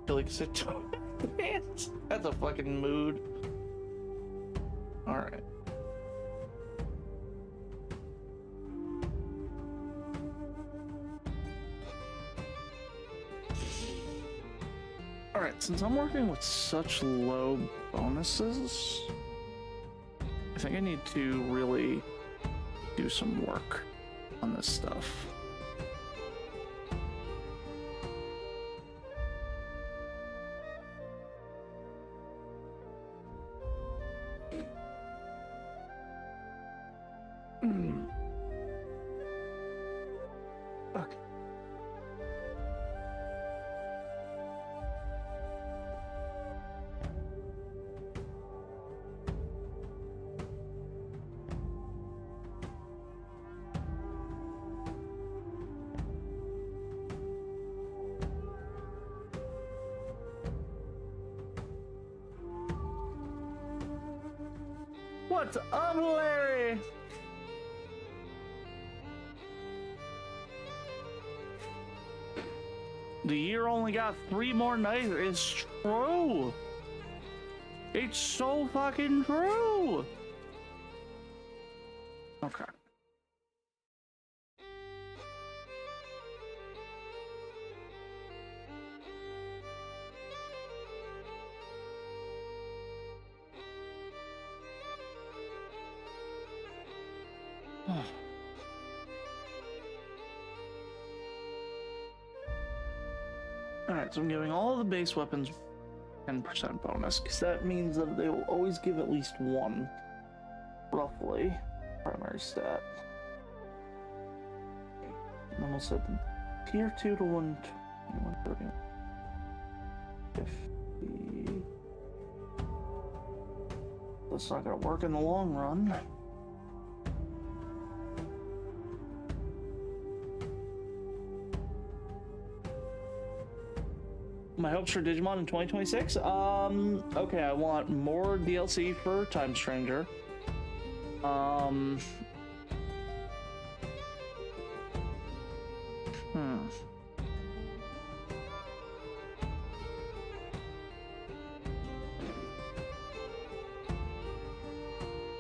I feel like sit pants. That's a fucking mood. All right. Alright, since I'm working with such low bonuses, I think I need to really do some work on this stuff. Okay. What's up, Larry? The year only got 3 more nights. It's true. It's so fucking true. Okay. Alright, so I'm giving all the base weapons 10% bonus, because that means that they will always give at least one, roughly. primary stat. And then we'll set the tier 2 to 130. 50. That's not gonna work in the long run. My hopes for Digimon in 2026? Okay, I want more DLC for Time Stranger.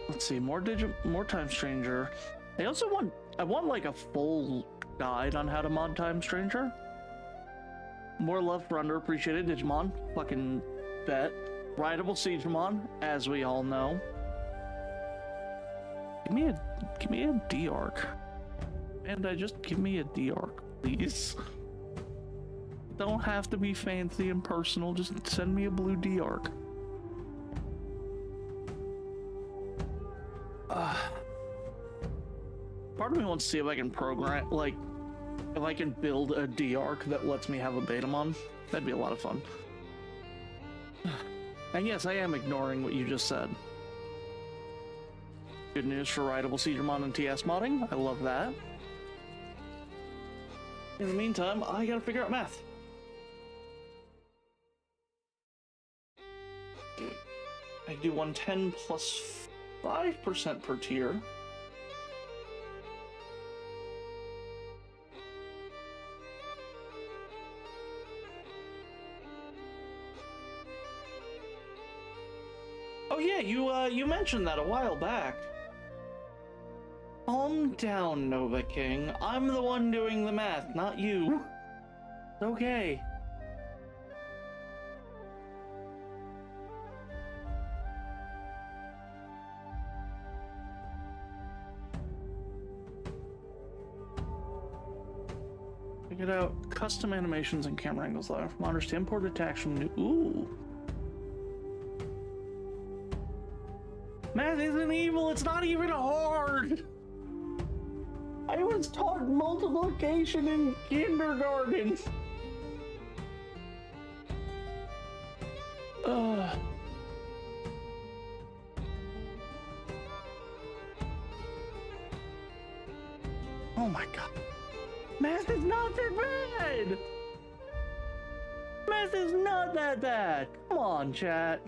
Let's see, more Time Stranger. I also want, like a full guide on how to mod Time Stranger. More love for underappreciated Digimon. Fucking bet. Rideable Siegemon, as we all know. Give me a D-Arc. And just give me a D-Arc, please. Don't have to be fancy and personal, just send me a blue D-Arc. Part of me wants to see if I can program, like, if I can build a D-Arc that lets me have a Betamon. That'd be a lot of fun. And yes, I am ignoring what you just said. Good news for Rideable Siegemon and TS modding. I love that. In the meantime, I gotta figure out math. I do 110 plus 5% per tier. Oh yeah, you mentioned that a while back. Calm down, Nova King. I'm the one doing the math, not you. It's okay. Check it out. Custom animations and camera angles allow modders to import attacks from new. Ooh. Math isn't evil, it's not even hard! I was taught multiplication in kindergarten! Oh my god. Math is not that bad! Math is not that bad! Come on, chat.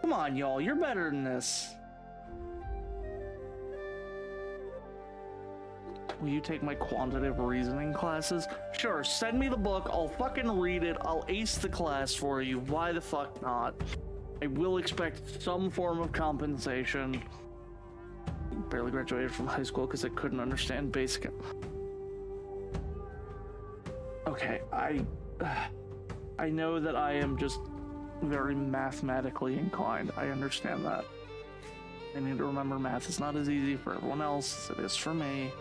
Come on, y'all, you're better than this. Will you take my quantitative reasoning classes? Sure, send me the book, I'll fucking read it, I'll ace the class for you, why the fuck not? I will expect some form of compensation. Barely graduated from high school because I couldn't understand basic. Okay, I know that I am just very mathematically inclined. I understand that. I need to remember math is not as easy for everyone else as it is for me.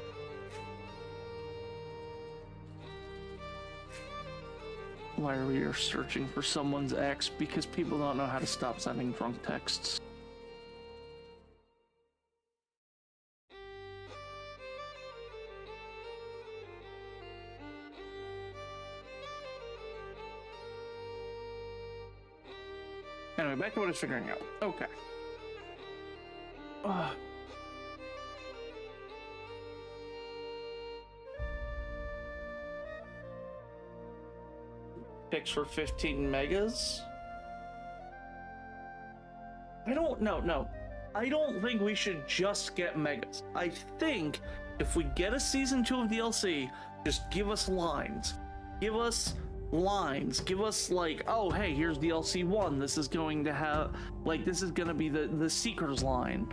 Why are we searching for someone's ex? Because people don't know how to stop sending drunk texts. Anyway, back to what I was figuring out. Okay. Picks for 15 megas? I don't know, no. I don't think we should just get megas. I think if we get a season 2 of DLC, just give us lines. Give us lines. Give us like, oh hey, here's DLC 1. This is going to have, like, this is gonna be the Seekers line.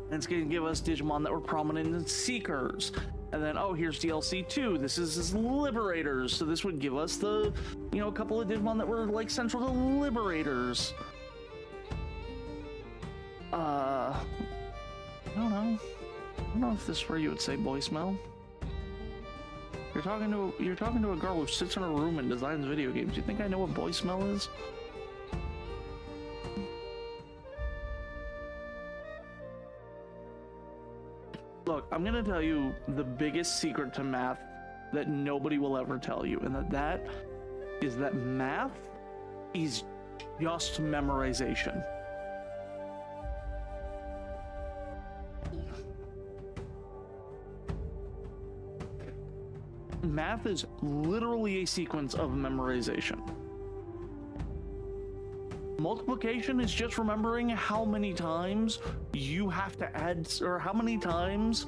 And it's gonna give us Digimon that were prominent in Seekers. And then, oh, here's DLC 2. This is Liberators. So this would give us the, you know, a couple of Digimon that were like central to Liberators. I don't know. I don't know if this is where you would say boy smell. You're talking to a girl who sits in a room and designs video games. You think I know what boy smell is? I'm gonna tell you the biggest secret to math that nobody will ever tell you, and that is that math is just memorization. Math is literally a sequence of memorization. Multiplication is just remembering how many times you have to add, or how many times,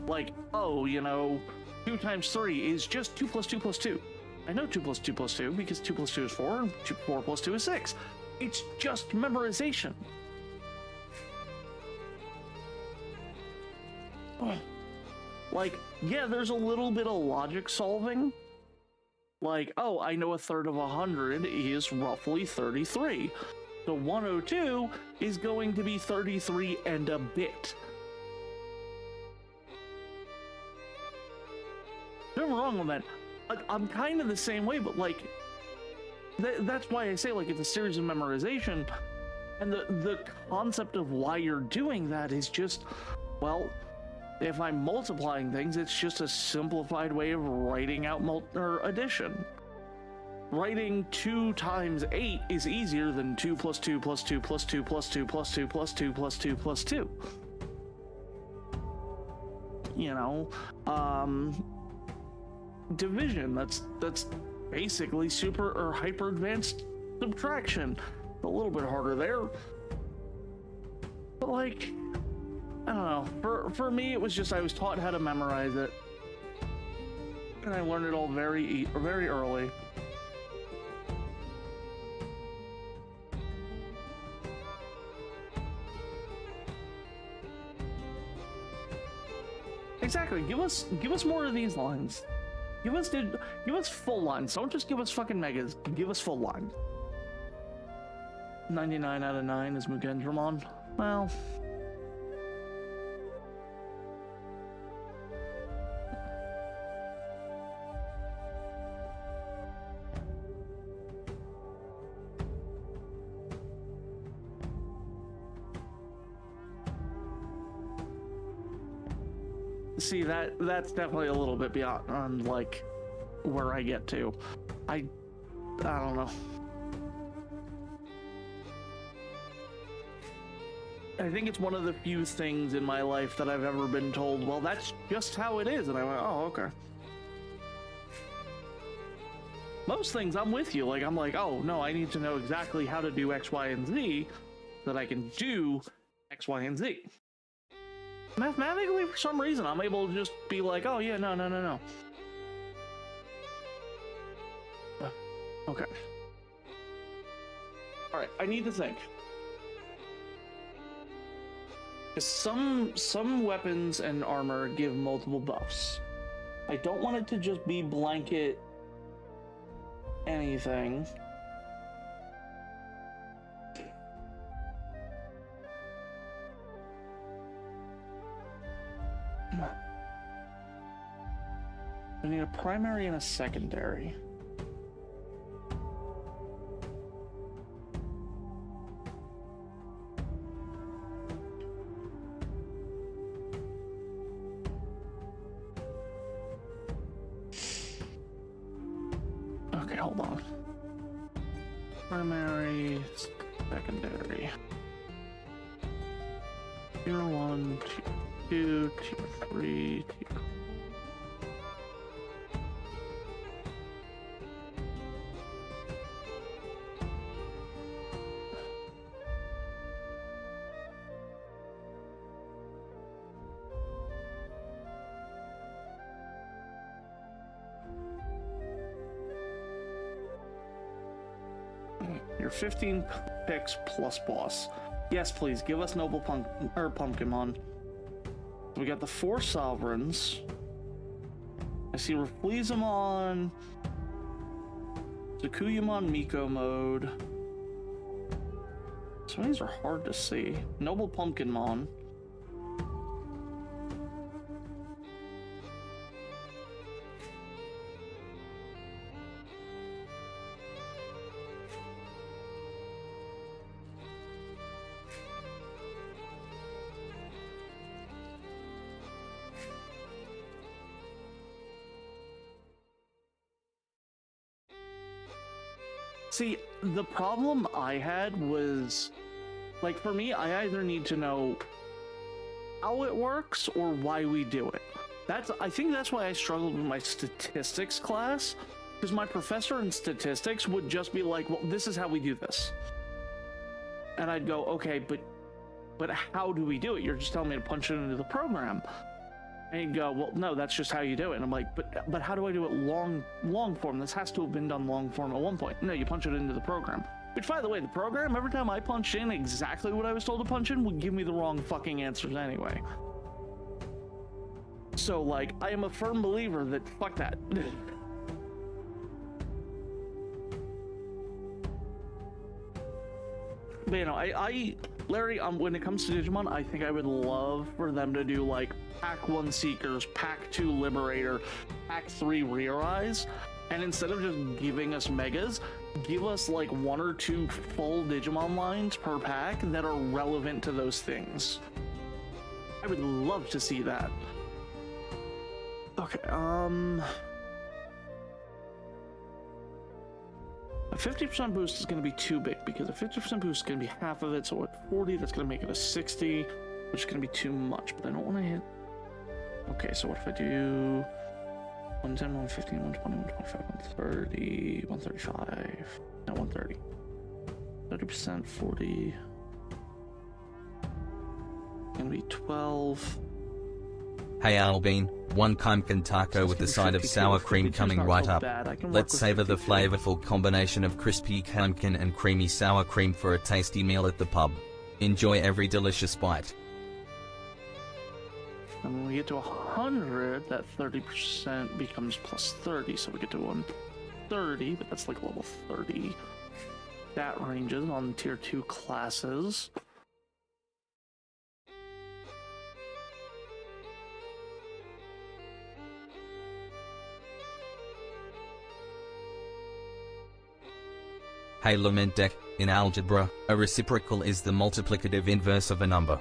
like, oh, you know, 2 times 3 is just 2 plus 2 plus 2. I know 2 plus 2 plus 2 because 2 plus 2 is 4 and 4 plus 2 is 6. It's just memorization. Like, yeah, there's a little bit of logic solving. Like, oh, I know 1/3 of 100 is roughly 33. So 102 is going to be 33 and a bit. Don't get me wrong on that. I'm kind of the same way, but like, that's why I say, like, it's a series of memorization. And the concept of why you're doing that is just, well, if I'm multiplying things, it's just a simplified way of writing out addition. Writing 2 times 8 is easier than 2 plus 2 plus 2 plus 2 plus 2 plus 2 plus 2 plus 2 plus 2. You know, division, that's basically super or hyper advanced subtraction. A little bit harder there. But like, I don't know. For me, it was just I was taught how to memorize it, and I learned it all very early. Exactly. Give us more of these lines. Give us full lines. Don't just give us fucking megas. Give us full lines. 99 out of 9 is Mugendramon. Well. See, that's definitely a little bit beyond like where I get to. I don't know. I think it's one of the few things in my life that I've ever been told, well, that's just how it is, and I went, oh, okay. Most things I'm with you, like I'm like, oh no, I need to know exactly how to do X, Y, and Z so that I can do X, Y, and Z. Mathematically, for some reason, I'm able to just be like, oh yeah, no. Okay. Alright, I need to think. Some weapons and armor give multiple buffs. I don't want it to just be blanket anything. I need a primary and a secondary. Okay, hold on. Primary, secondary. Tier 1, tier 2, tier 3, tier... You're 15 picks plus boss. Yes, please give us noble Pumpkinmon. We got the 4 sovereigns. I see Raffleezamon, Zakuyamon, Miko mode. Some of these are hard to see. Noble Pumpkinmon. See, the problem I had was, like, for me, I either need to know how it works or why we do it. I think that's why I struggled with my statistics class, because my professor in statistics would just be like, well, this is how we do this. And I'd go, okay, but how do we do it? You're just telling me to punch it into the program. And he'd go, well, no, that's just how you do it. And I'm like, but how do I do it long form? This has to have been done long form at one point. No, you punch it into the program. Which, by the way, the program, every time I punched in exactly what I was told to punch in, would give me the wrong fucking answers anyway. So, like, I am a firm believer that fuck that. But, you know, Larry, when it comes to Digimon, I think I would love for them to do, like, Pack 1 Seekers, Pack 2 Liberator, Pack 3 Rear Eyes, and instead of just giving us Megas, give us, like, 1 or 2 full Digimon lines per pack that are relevant to those things. I would love to see that. Okay, a 50% boost is going to be too big, because a 50% boost is going to be half of it, so at 40, that's going to make it a 60, which is going to be too much, but I don't want to hit... Okay, so what if I do 110, 115, 120, 125, 130, 135, no, 130. 30%, 40. Gonna be 12. Hey Albine, one Kaimkin taco with a side of sour cream coming right up. Let's savor the flavorful combination of crispy Kaimkin and creamy sour cream for a tasty meal at the pub. Enjoy every delicious bite. And when we get to 100, that 30% becomes plus 30, so we get to 130, but that's like level 30. That ranges on tier 2 classes. Hey Lamentec, in algebra, a reciprocal is the multiplicative inverse of a number.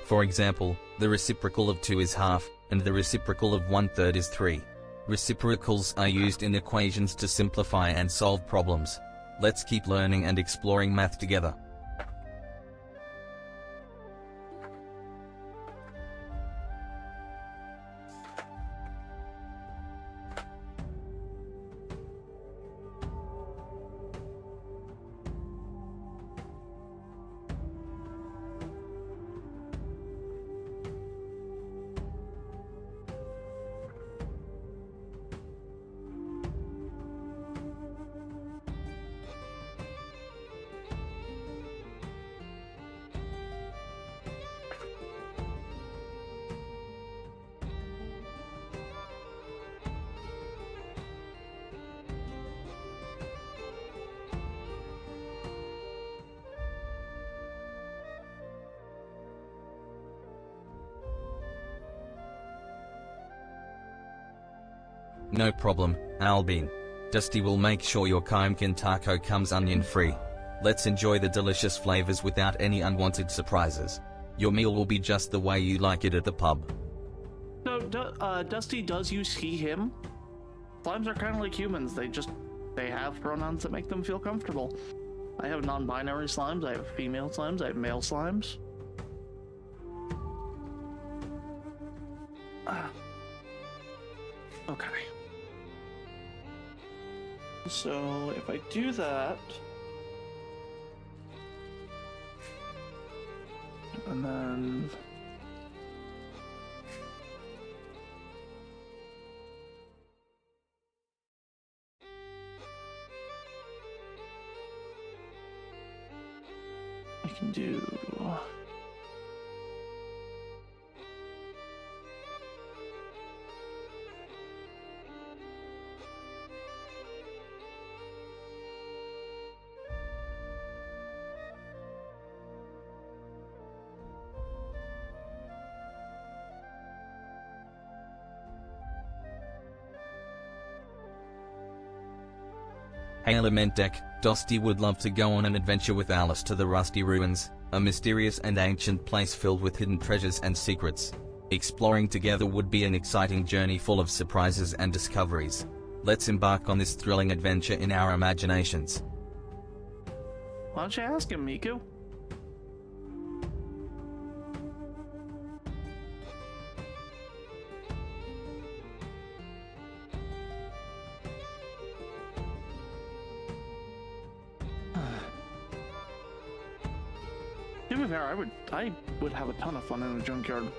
For example, the reciprocal of 2 is half, and the reciprocal of 1/3 is 3. Reciprocals are used in equations to simplify and solve problems. Let's keep learning and exploring math together. No problem, Albine. Dusty will make sure your Kaimkin taco comes onion-free. Let's enjoy the delicious flavors without any unwanted surprises. Your meal will be just the way you like it at the pub. So, Dusty does use he, him. Slimes are kind of like humans. They have pronouns that make them feel comfortable. I have non-binary slimes, I have female slimes, I have male slimes. Okay. So, if I do that... And then... I can do... Hey Lamentec, Dusty would love to go on an adventure with Alyss to the Rusty Ruins, a mysterious and ancient place filled with hidden treasures and secrets. Exploring together would be an exciting journey full of surprises and discoveries. Let's embark on this thrilling adventure in our imaginations. Why don't you ask him, Miku? To be fair, I would have a ton of fun in a junkyard.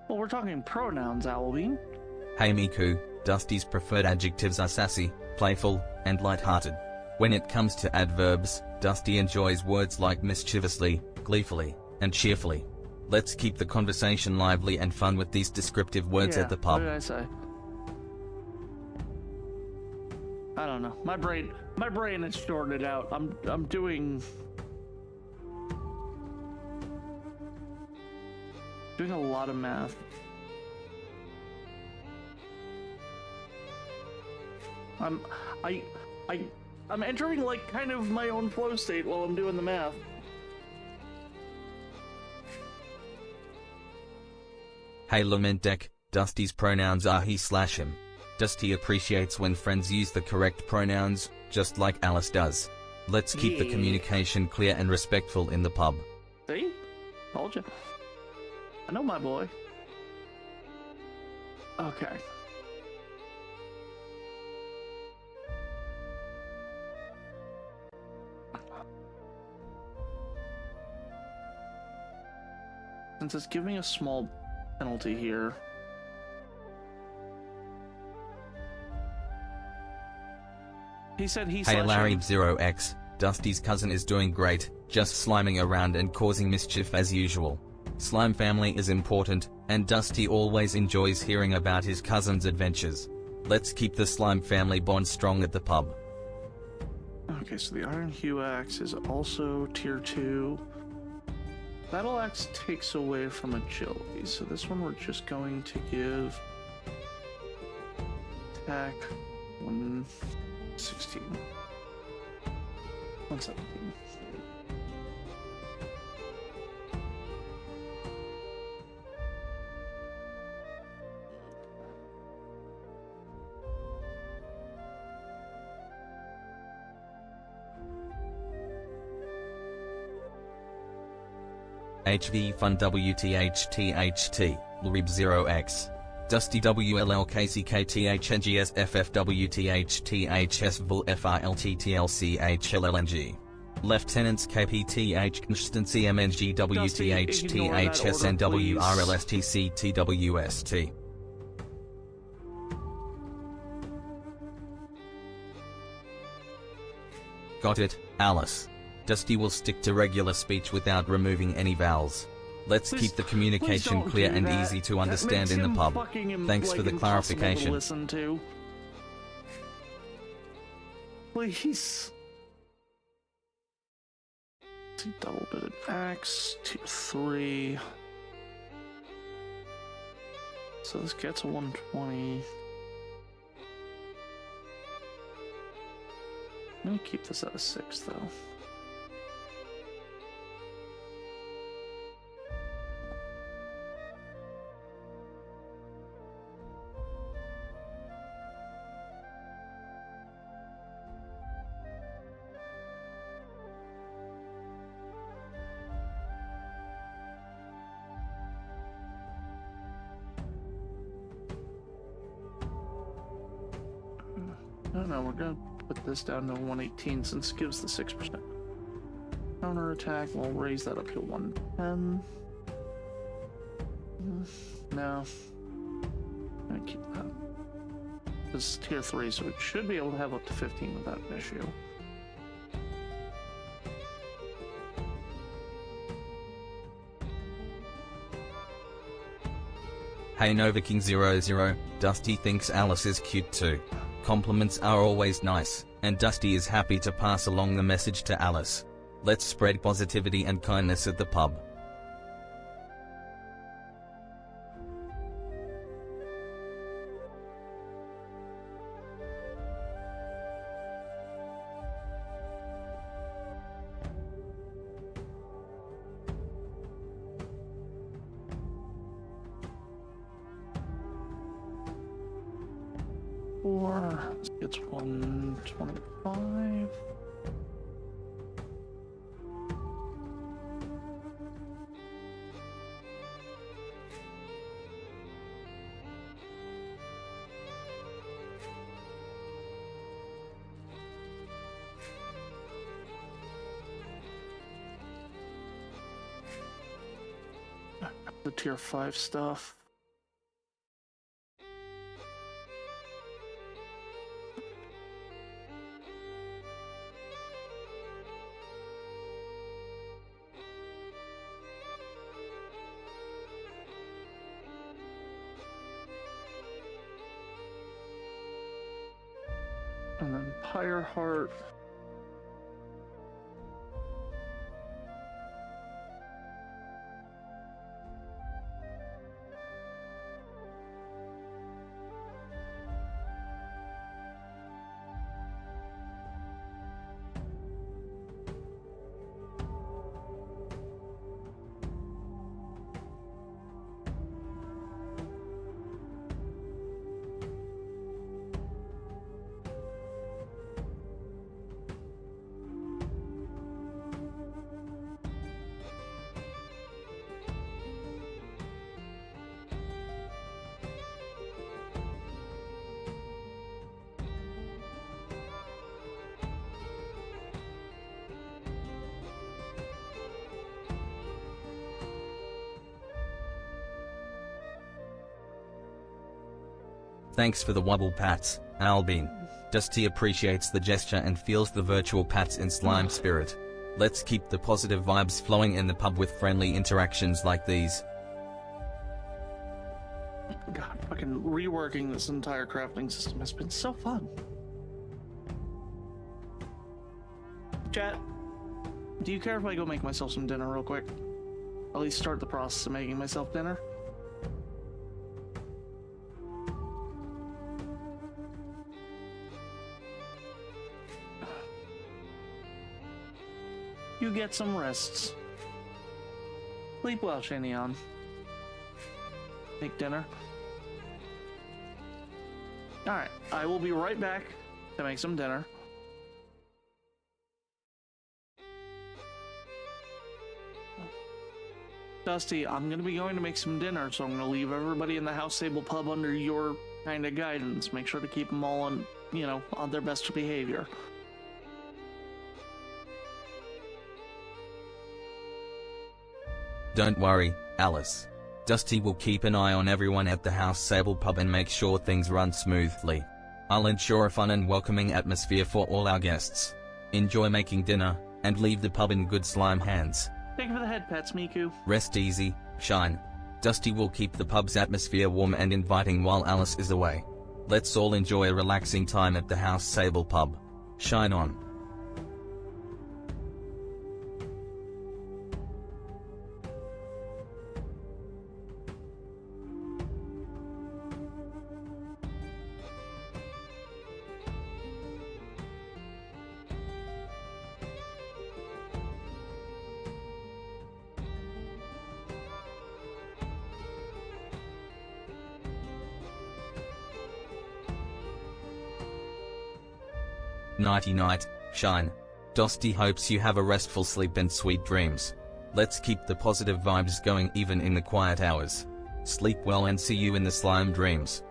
Well, we're talking pronouns, Owlbean. Hey Miku, Dusty's preferred adjectives are sassy, playful, and light-hearted. When it comes to adverbs, Dusty enjoys words like mischievously, gleefully, and cheerfully. Let's keep the conversation lively and fun with these descriptive words at the pub. What did I say? I don't know. My brain is sorted out. I'm doing a lot of math. I'm entering like kind of my own flow state while I'm doing the math. Hey Lament Deck, Dusty's pronouns are he/him. Dusty appreciates when friends use the correct pronouns, just like Alyss does. Let's keep the communication clear and respectful in the pub. See? Told you. I know my boy. Okay. Since it's giving a small penalty here. He said he Hey Larry 0x, Dusty's cousin is doing great, just sliming around and causing mischief as usual. Slime family is important, and Dusty always enjoys hearing about his cousin's adventures. Let's keep the slime family bond strong at the pub. Okay, so the Iron Hue Axe is also tier 2. Battle Axe takes away from agility, so this one we're just going to give attack 116. 117. HV Fun WTHTHT, Lrib 0x. Dusty WLLKCKTHNGSFFWTHTHS VUL FILTTLCHLLNG. Lieutenants KPTH Constancy MNG WTHTHSNWRLSTCTWST. Got it, Alyss. Dusty will stick to regular speech without removing any vowels. Let's keep the communication clear and easy to understand in the pub. Thanks for the clarification. Listen to. Please. Double-bitted axe, tier 3. So this gets a 120. Let me keep this at a 6 though. No, we're gonna put this down to 118 since it gives the 6%. Counter attack, we'll raise that up to 110. No. I'm gonna keep that. This is tier 3, so it should be able to have up to 15 without an issue. Hey NovaKing00, Dusty thinks Alyss is cute too. Compliments are always nice, and Dusty is happy to pass along the message to Alyss. Let's spread positivity and kindness at the pub. 4. This gets 125. The tier 5 stuff. And then Pyre Heart. Thanks for the wobble pats, Albin. Dusty appreciates the gesture and feels the virtual pats in slime spirit. Let's keep the positive vibes flowing in the pub with friendly interactions like these. God, fucking reworking this entire crafting system has been so fun. Chat, do you care if I go make myself some dinner real quick? At least start the process of making myself dinner. You get some rests. Sleep well, Shanion. Make dinner. Alright, I will be right back to make some dinner. Dusty, I'm gonna be going to make some dinner, so I'm gonna leave everybody in the House Sable Pub under your kind of guidance. Make sure to keep them all on, you know, on their best behavior. Don't worry, Alyss. Dusty will keep an eye on everyone at the House Sable Pub and make sure things run smoothly. I'll ensure a fun and welcoming atmosphere for all our guests. Enjoy making dinner, and leave the pub in good slime hands. Thank you for the head pats, Miku. Rest easy, Shine. Dusty will keep the pub's atmosphere warm and inviting while Alyss is away. Let's all enjoy a relaxing time at the House Sable Pub. Shine on. Nighty night, Shine. Dusty hopes you have a restful sleep and sweet dreams. Let's keep the positive vibes going even in the quiet hours. Sleep well and see you in the slime dreams.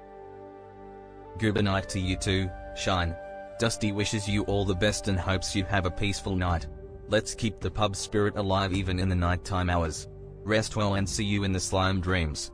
Good night to you too, Shine. Dusty wishes you all the best and hopes you have a peaceful night. Let's keep the pub spirit alive even in the nighttime hours. Rest well and see you in the slime dreams.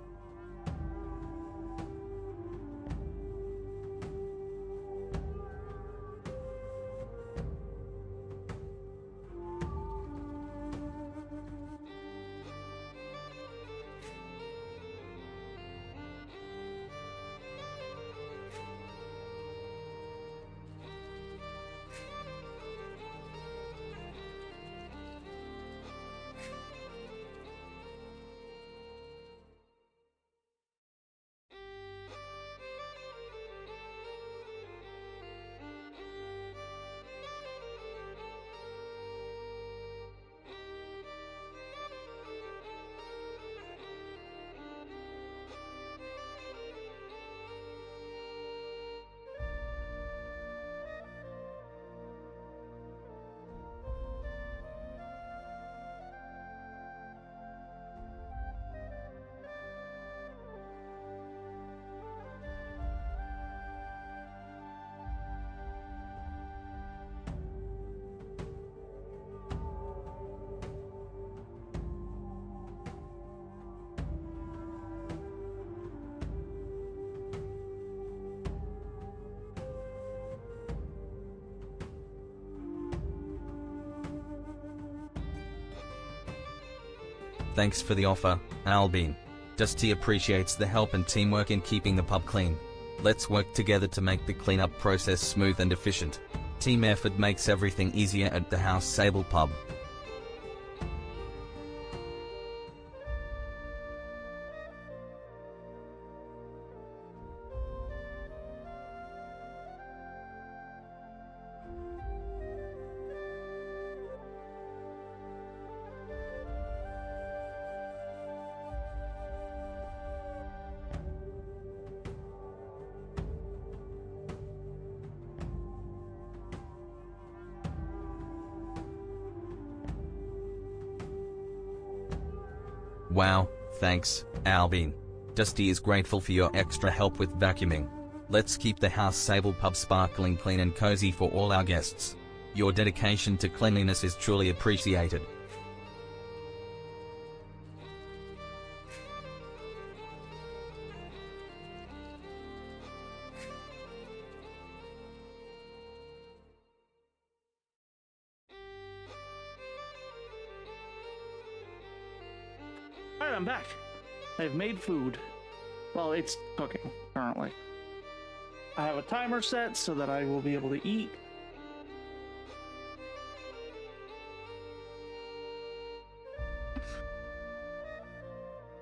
Thanks for the offer, Albin. Dusty appreciates the help and teamwork in keeping the pub clean. Let's work together to make the cleanup process smooth and efficient. Team effort makes everything easier at the House Sable pub. Wow, thanks, Albin. Dusty is grateful for your extra help with vacuuming. Let's keep the House Sable pub sparkling clean and cozy for all our guests. Your dedication to cleanliness is truly appreciated. Alright, I'm back. I've made food. Well, it's cooking, currently. I have a timer set so that I will be able to eat.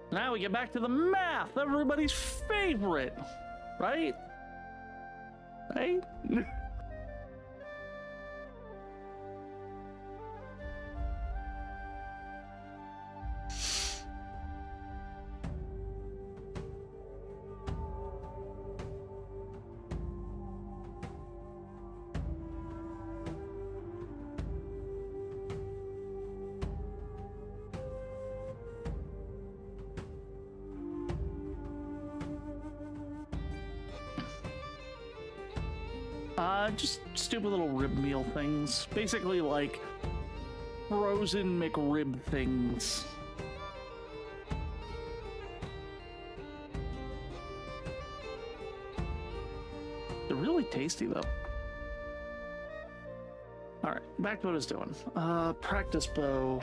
Now we get back to the math, everybody's favorite, right? Right? Just stupid little rib meal things. Basically like frozen McRib things. They're really tasty though. Alright, back to what I was doing. Practice bow.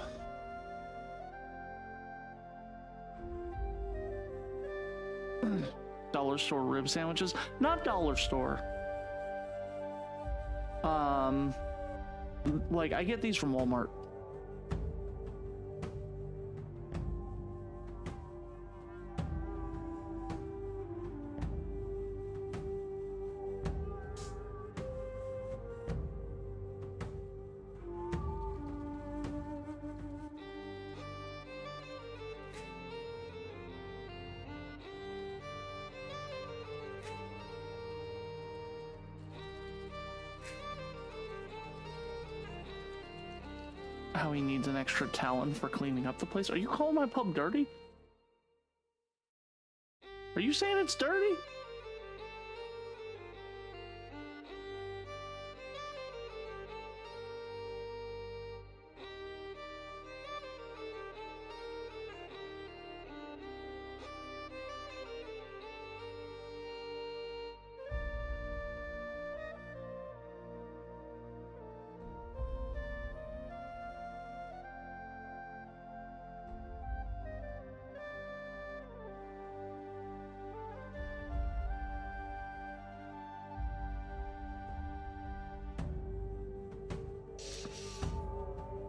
Dollar store rib sandwiches? Not dollar store. Like, I get these from Walmart. How he needs an extra talon for cleaning up the place. Are you calling my pub dirty? Are you saying it's dirty?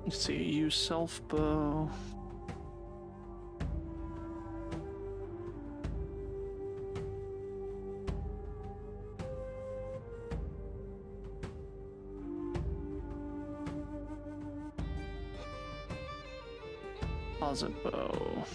Let's see, use self bow. Composite bow.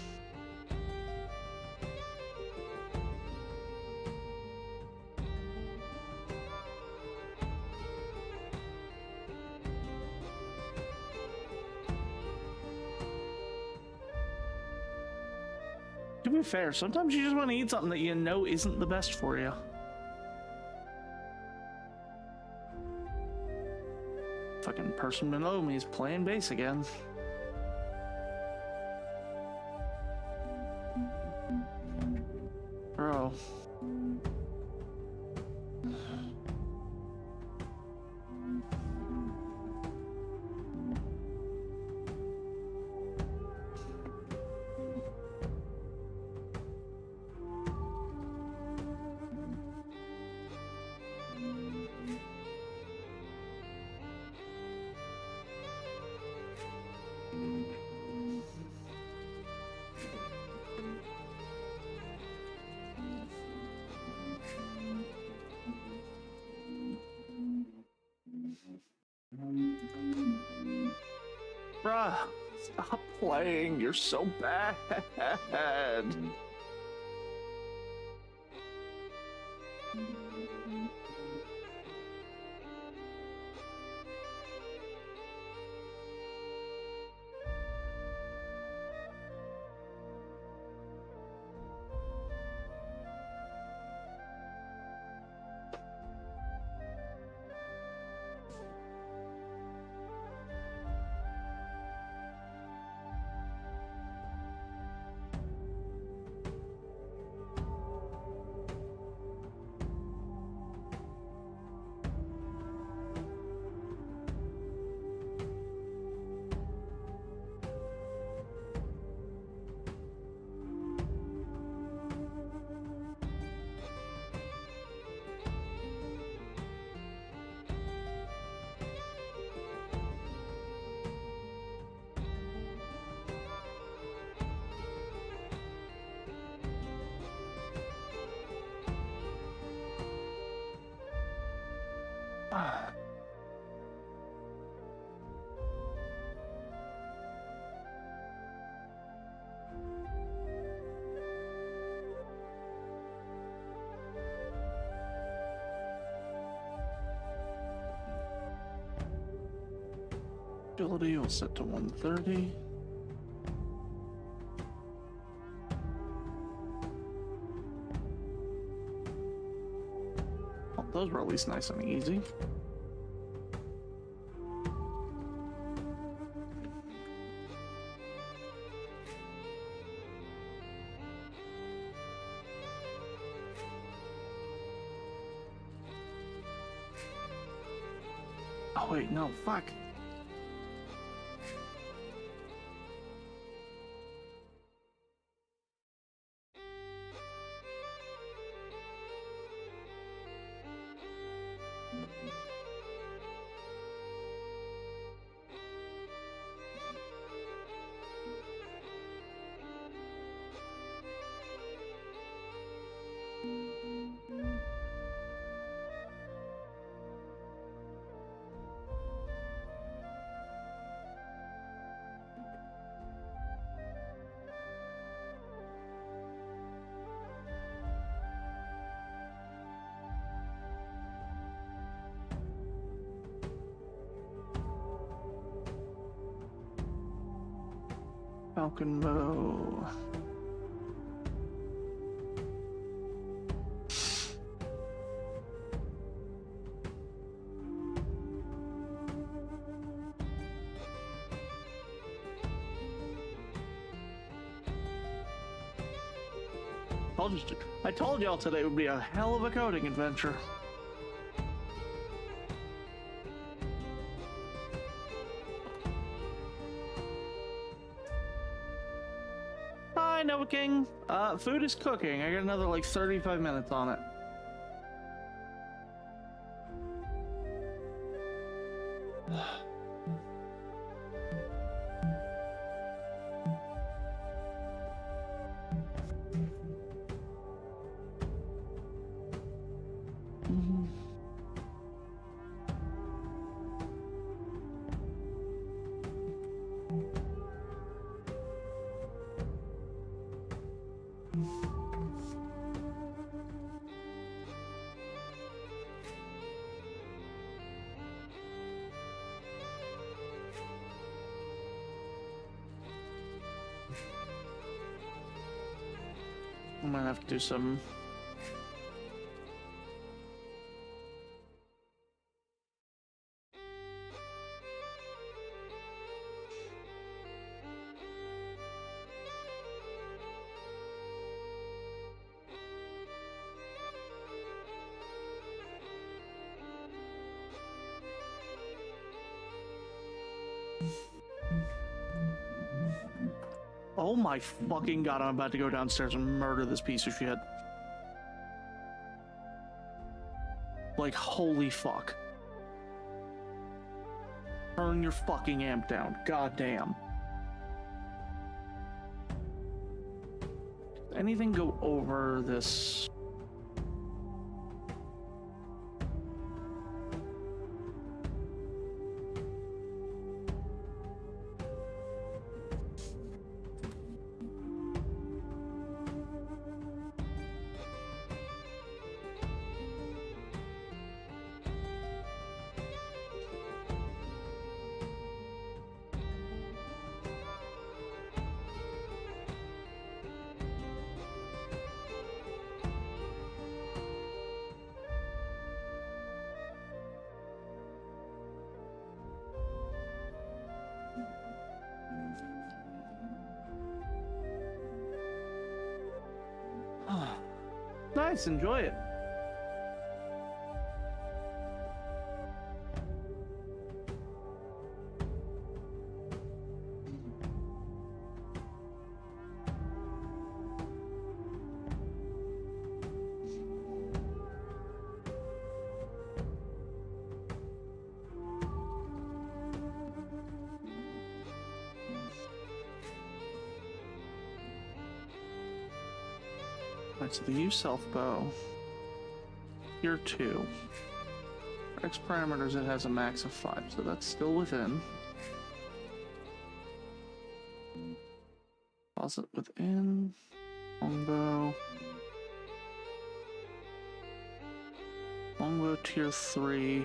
To be fair, sometimes you just want to eat something that you know isn't the best for you. Fucking person below me is playing bass again. Bro. Bruh, stop playing. You're so bad. Agility will set to 130. Oh, those were at least nice and easy. Oh wait, no, fuck. Falcon Mow. I told y'all today would be a hell of a coding adventure. Hi, Nova King. Food is cooking. I got another like 35 minutes on it. I might have to do some. Oh my fucking god, I'm about to go downstairs and murder this piece of shit. Like, holy fuck. Turn your fucking amp down. God damn. Does anything go over this? Nice, enjoy it. Alright, so the use self bow. Tier 2. For X parameters, it has a max of 5, so that's still within. Pause it within. Longbow. Longbow tier 3.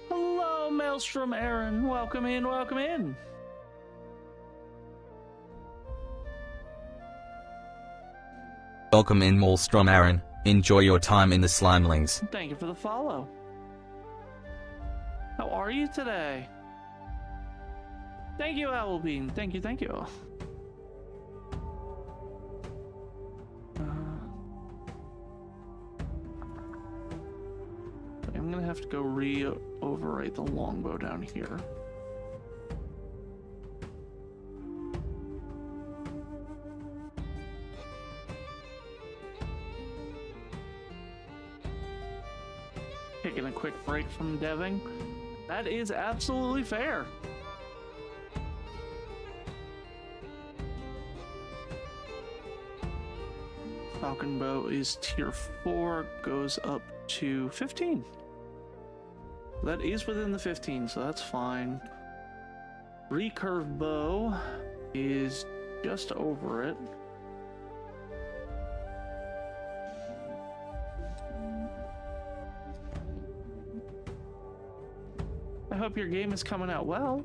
Hello, Maelstrom Aaron. Welcome in, welcome in. Welcome in, Maelstrom Aaron. Enjoy your time in the Slimelings. Thank you for the follow. How are you today? Thank you, Owlbean. Thank you, thank you. I'm gonna have to go overwrite the longbow down here. Taking a quick break from deving. That is absolutely fair. Falcon bow is tier 4, goes up to 15. That is within the 15, so that's fine. Recurve bow is just over it. I hope your game is coming out well.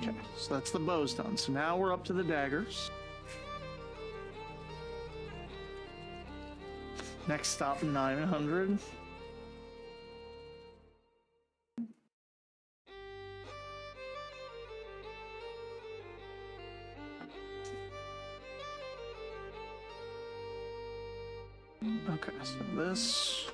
Okay, so that's the bows done. So now we're up to the daggers. Next stop, 900. Okay, so this...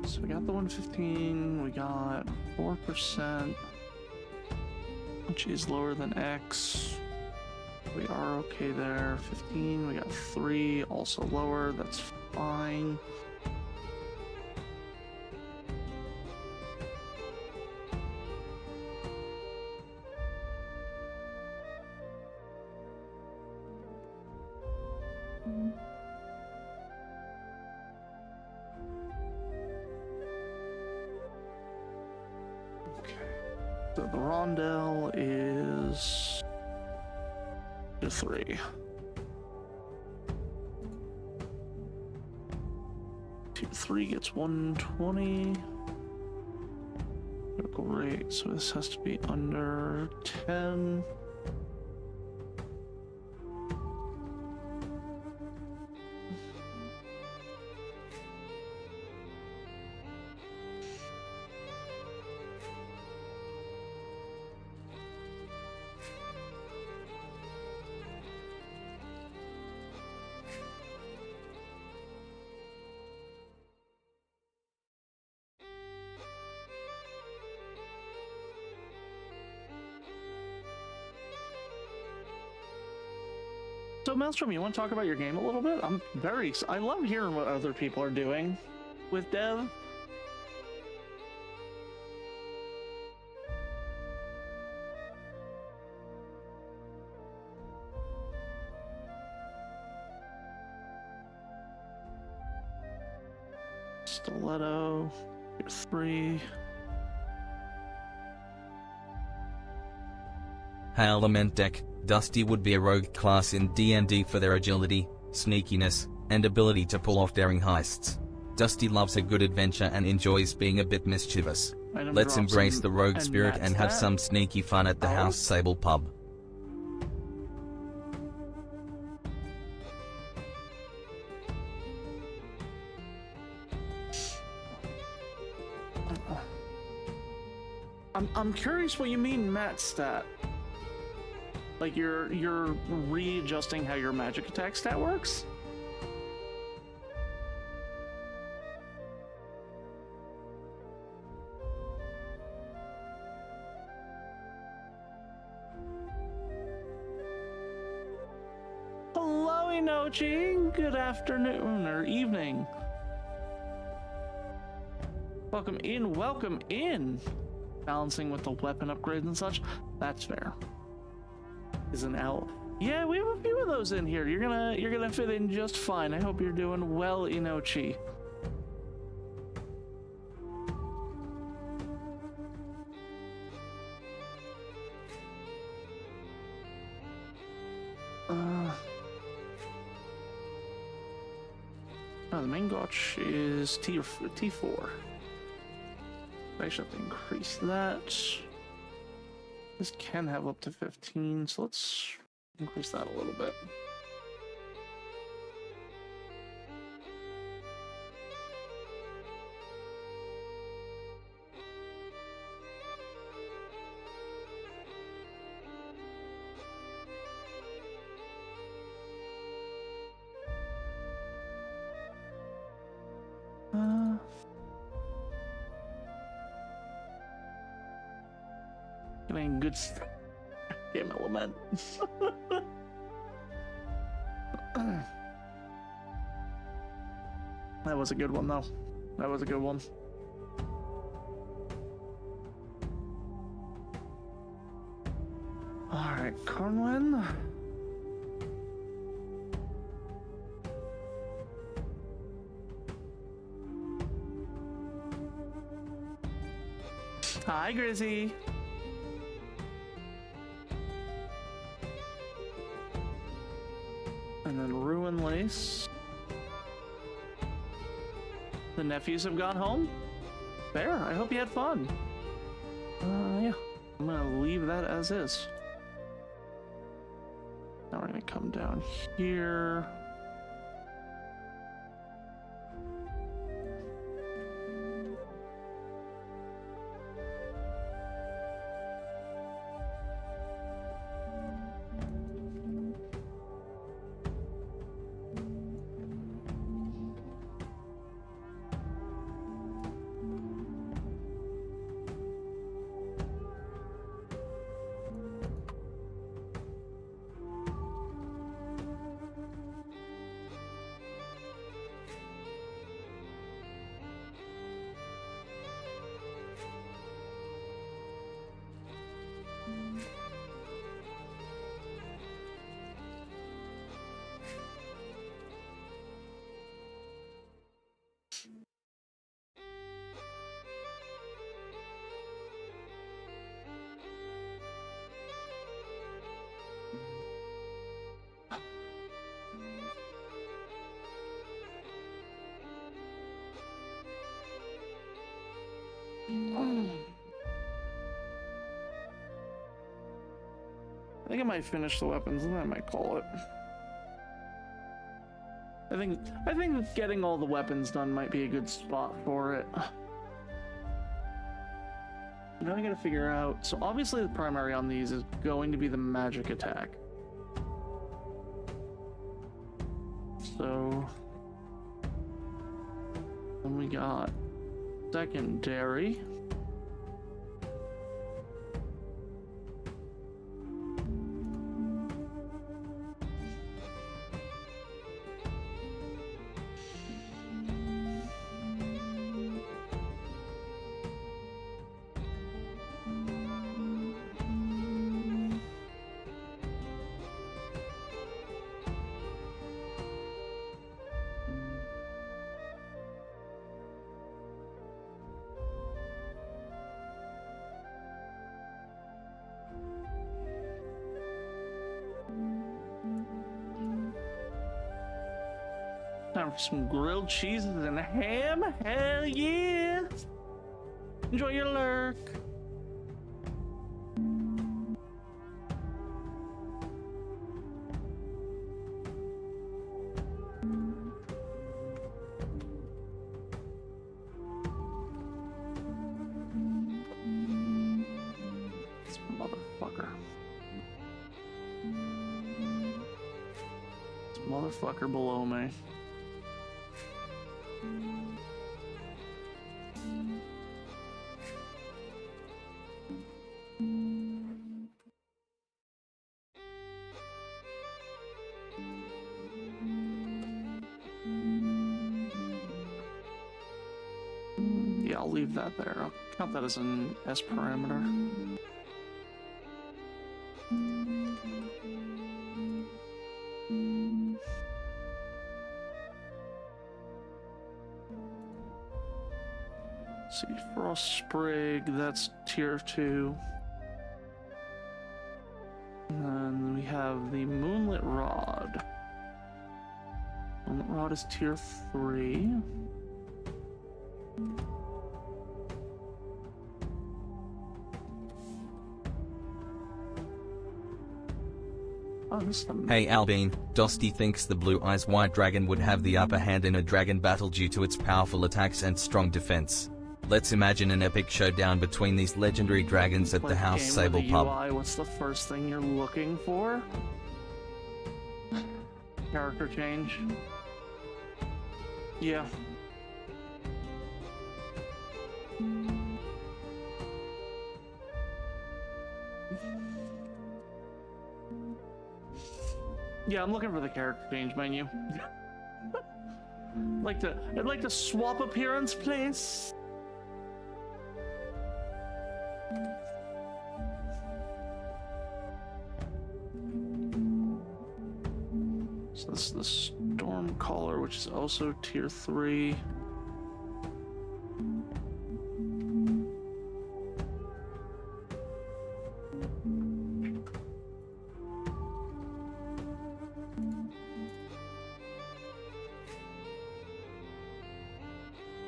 So we got the 115, we got 4%, which is lower than X. We are okay there. 15, we got 3, also lower, that's fine. So the rondelle is to 3. Tier 3 gets 120. Critical rate, so this has to be under 10. So Maelstrom, you want to talk about your game a little bit? I love hearing what other people are doing with dev. Stiletto, you're 3. Hey Element Deck, Dusty would be a rogue class in D&D for their agility, sneakiness, and ability to pull off daring heists. Dusty loves a good adventure and enjoys being a bit mischievous. Let's embrace the rogue spirit and have some sneaky fun at the House Sable pub. I'm curious what you mean, Matt stat. Like you're readjusting how your magic attack stat works? Hello, Inochi. Good afternoon or evening. Welcome in, welcome in. Balancing with the weapon upgrades and such. That's fair. Is an L. Yeah, we have a few of those in here. You're gonna fit in just fine. I hope you're doing well, Inochi. Oh, the main gotch is T4. I should have to increase that. This can have up to 15, so let's increase that a little bit. Getting good game element. That was a good one, though. That was a good one. All right, Cornwin. Hi, Grizzy. And then Ruin Lace. The nephews have gone home? Fair. I hope you had fun. Yeah. I'm gonna leave that as is. Now we're gonna come down here. I think I might finish the weapons and then I might call it. I think getting all the weapons done might be a good spot for it. Now I gotta figure out, so obviously the primary on these is going to be the magic attack. So then we got secondary. time for some grilled cheeses and ham? Hell yeah! Enjoy your lurk. This motherfucker. This motherfucker below me. Yeah, I'll leave that there. I'll count that as an S parameter. Let's see, Frost Sprig, that's tier 2. And then we have the Moonlit Rod. Moonlit Rod is tier 3. Oh, this is the... Hey Albine, Dosty thinks the Blue Eyes White Dragon would have the upper hand in a dragon battle due to its powerful attacks and strong defense. Let's imagine an epic showdown between these legendary dragons at the House Sable pub. UI, what's the first thing you're looking for? Character change. Yeah. Yeah, I'm looking for the character change menu. I'd like to swap appearance, please. So this is the Stormcaller, which is also tier 3.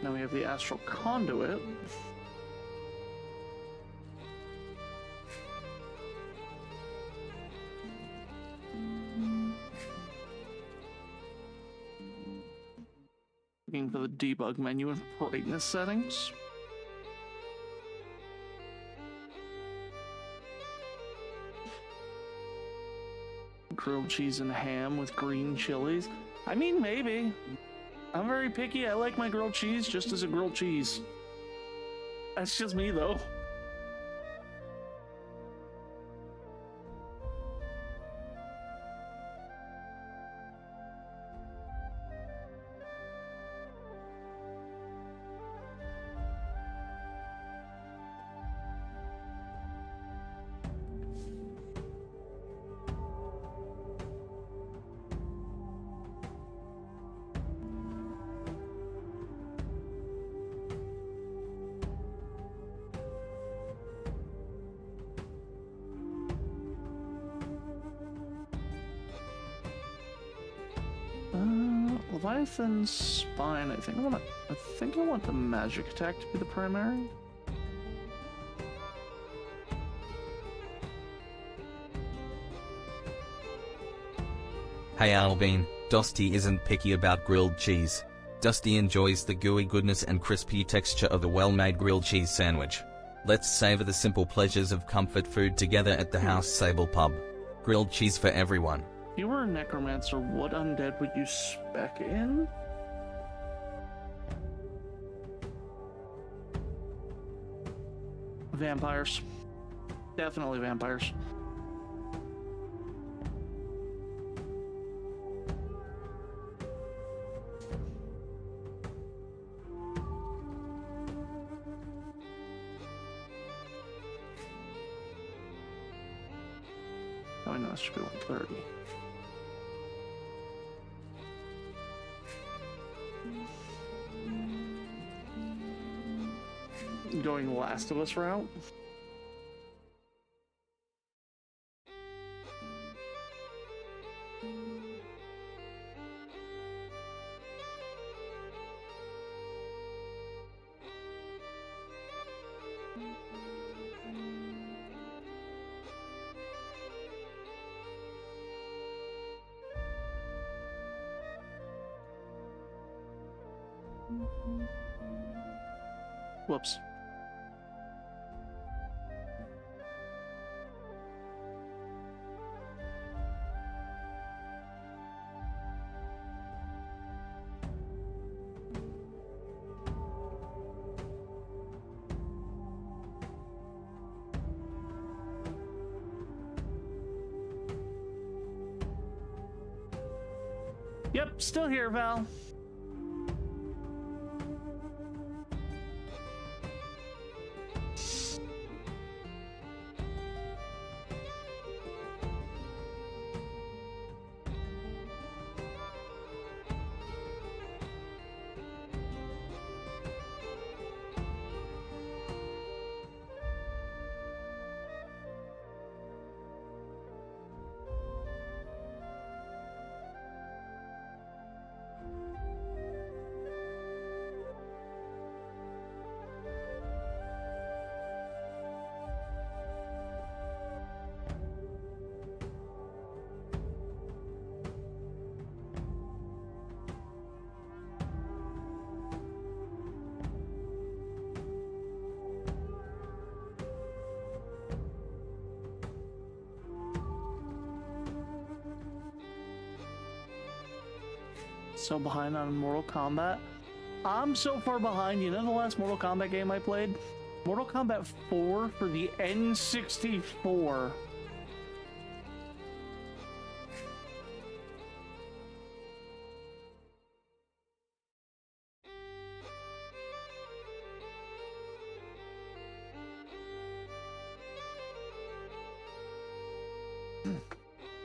Now we have the Astral Conduit. Looking for the debug menu and brightness settings. Grilled cheese and ham with green chilies. I mean, maybe. I'm very picky. I like my grilled cheese just as a grilled cheese. That's just me, though. Leviathan's Spine. I think I want the magic attack to be the primary. Hey Albine, Dosty isn't picky about grilled cheese. Dosty enjoys the gooey goodness and crispy texture of a well-made grilled cheese sandwich. Let's savor the simple pleasures of comfort food together at the House Sable pub. Grilled cheese for everyone. If you were a necromancer, what undead would you spec in? Vampires. Definitely vampires. Oh, I know, that should be 130. Going Last of Us route. Whoops. Yep, still here, Val. So behind on Mortal Kombat. I'm so far behind. You know the last Mortal Kombat game I played? Mortal Kombat 4 for the N64.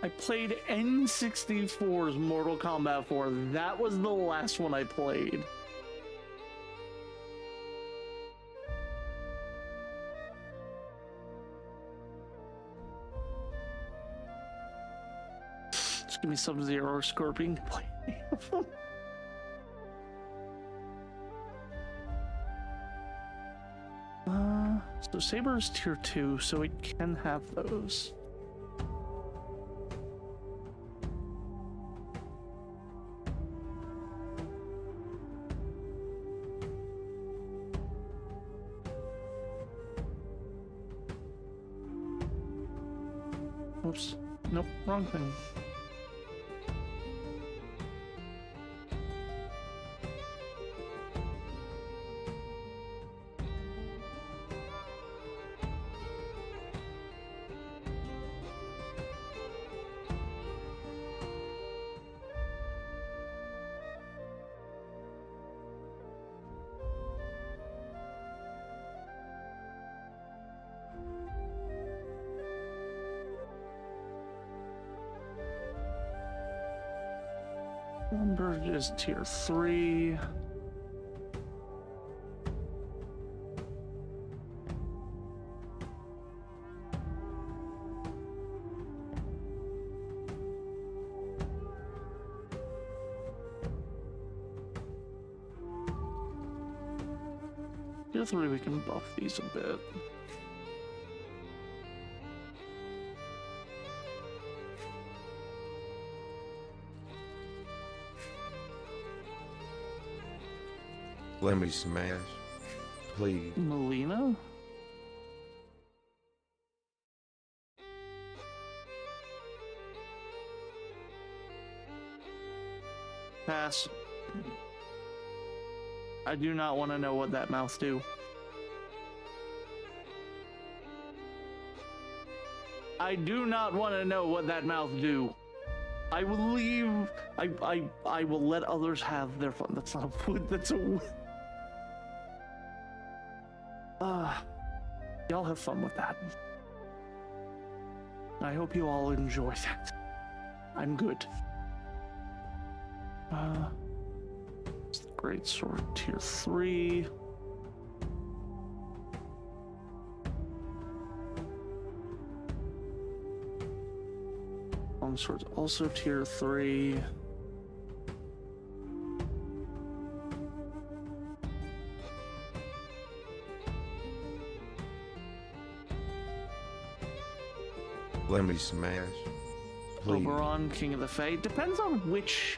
I played N64's Mortal Kombat 4. That was the last one I played. Just give me Sub-Zero or Scorpion to play. So Saber is tier 2, so it can have those. Oops. Nope, wrong thing. Lumber is tier 3. Tier 3, we can buff these a bit. Let me smash, please. Melina? Pass. I do not want to know what that mouth do. I do not want to know what that mouth do. I will leave. I will let others have their fun. That's not a wood. That's a wood. Y'all have fun with that. I hope you all enjoy that. I'm good. It's the Great Sword tier 3. Long Sword's also tier 3. Let me smash, please. Oberon, King of the Fae. Depends on which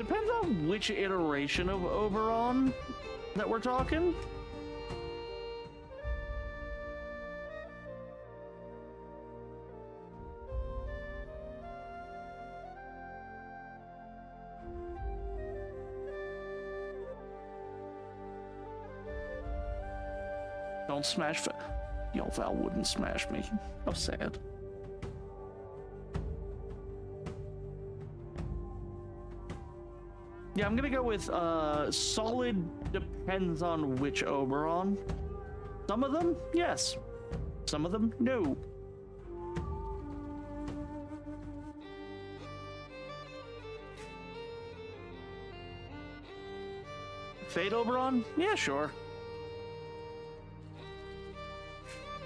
Depends on which iteration of Oberon that we're talking. Don't smash Yo, Val wouldn't smash me. How sad. Yeah, I'm gonna go with solid depends on which Oberon. Some of them, yes. Some of them, no. Fade Oberon? Yeah, sure.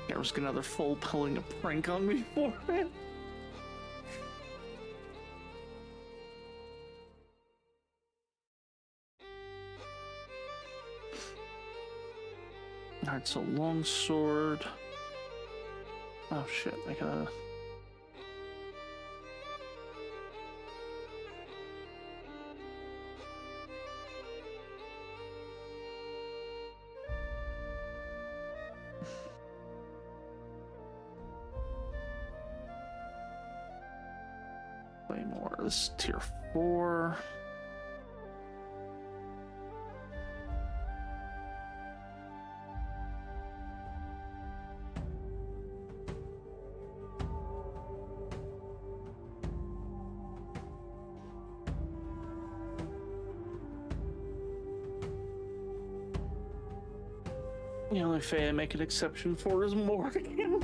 There was another fool pulling a prank on me for it. Alright, so longsword. Oh shit, I gotta... Play more. This is tier 4. The only Fae I make an exception for is Morgan.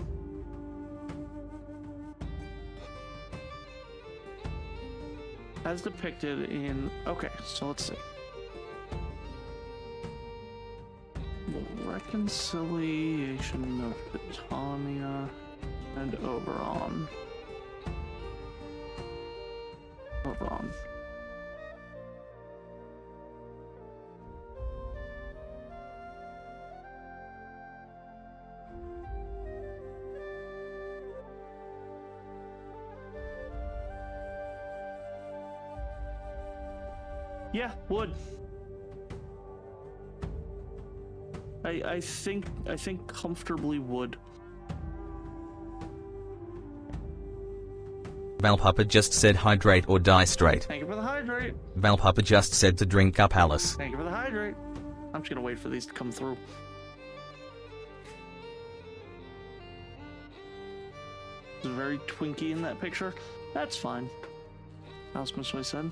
As depicted in... Okay, so let's see. The Reconciliation of Titania and Oberon. Oberon. Yeah, would. I think comfortably would. Valpapa just said hydrate or die straight. Thank you for the hydrate. Valpapa just said to drink up Alyss. Thank you for the hydrate. I'm just gonna wait for these to come through. It's very twinky in that picture. That's fine. That's what I said.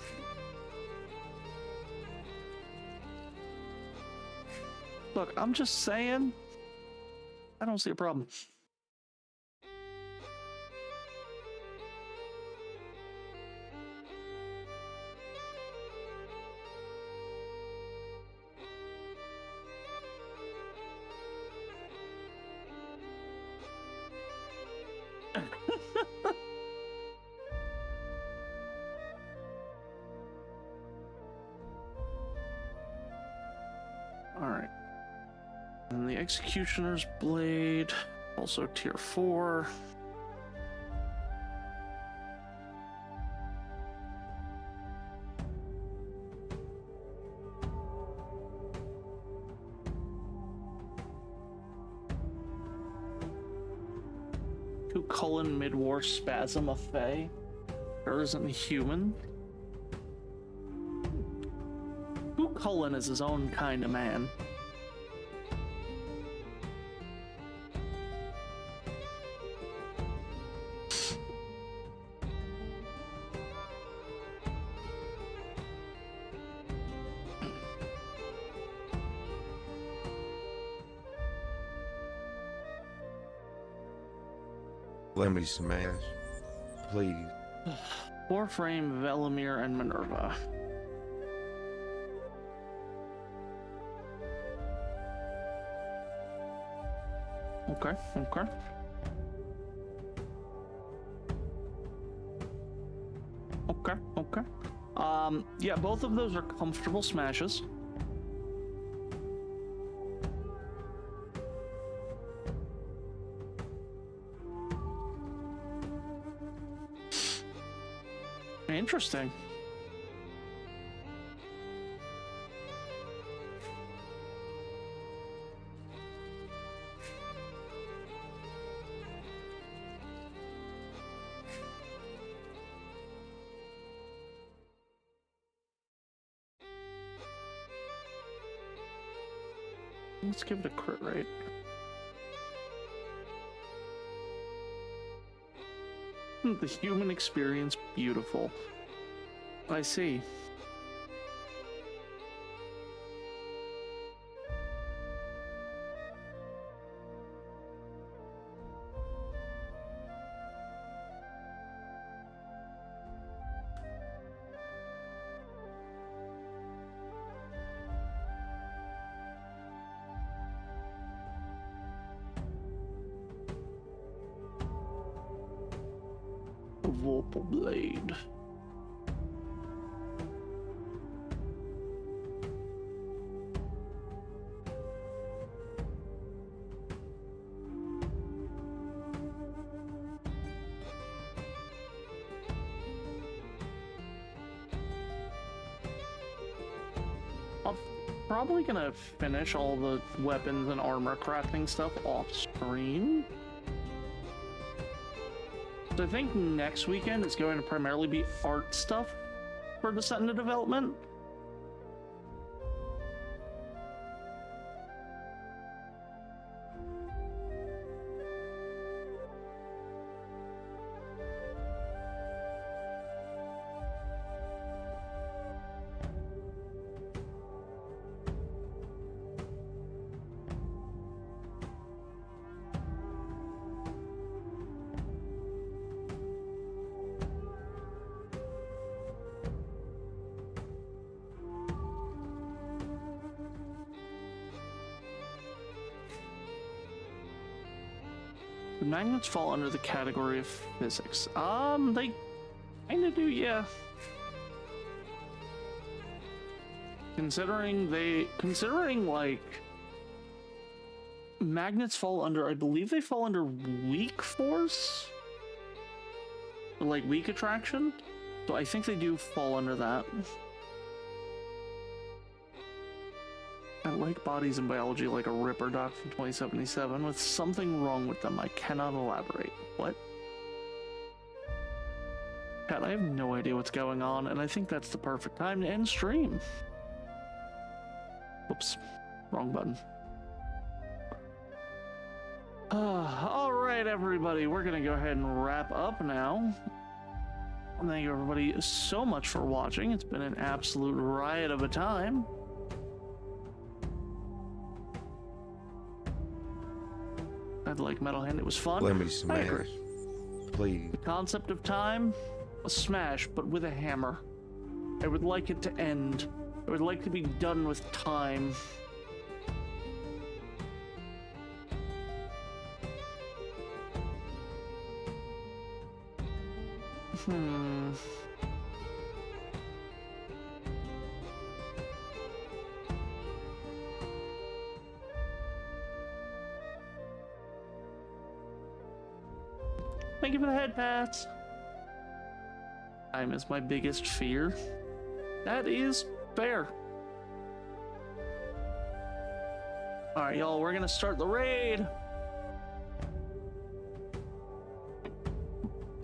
Look, I'm just saying, I don't see a problem. All right. And the Executioner's Blade, also tier 4. Two Cullen Mid-War Spasm of Fae. There isn't a human. Who Cullen is his own kind of man. Let me smash, please. Warframe, Velimir, and Minerva. Okay, okay. Okay, okay. Yeah, both of those are comfortable smashes. Interesting. Let's give it a crit rate. The human experience, beautiful. I see. Vorpal blade. I'm probably gonna finish all the weapons and armor crafting stuff off screen. So I think next weekend is going to primarily be art stuff for the set into development. The magnets fall under the category of physics. They kinda do, yeah. Considering like magnets fall under, I believe they fall under weak force? Or like weak attraction? So I think they do fall under that. I like bodies in biology like a Ripper doc from 2077 with something wrong with them. I cannot elaborate. What? Pat, I have no idea what's going on, and I think that's the perfect time to end stream. Whoops. Wrong button. Alright, everybody. We're going to go ahead and wrap up now. Thank you, everybody, so much for watching. It's been an absolute riot of a time. I like Metal Hand. It was fun. Let me smash. Please. The concept of time, a smash, but with a hammer. I would like it to end. I would like to be done with time. Thank you for the head pats. Time is my biggest fear. That is fair. Alright, y'all, we're gonna start the raid.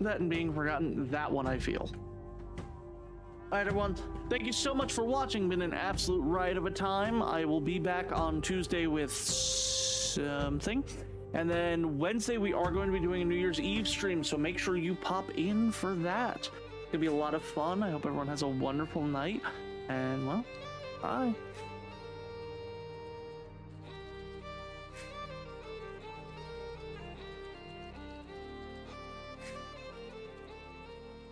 That and being forgotten, that one I feel. Alright, everyone, thank you so much for watching. Been an absolute riot of a time. I will be back on Tuesday with something. And then Wednesday, we are going to be doing a New Year's Eve stream, so make sure you pop in for that. It's going to be a lot of fun. I hope everyone has a wonderful night. And, well, bye.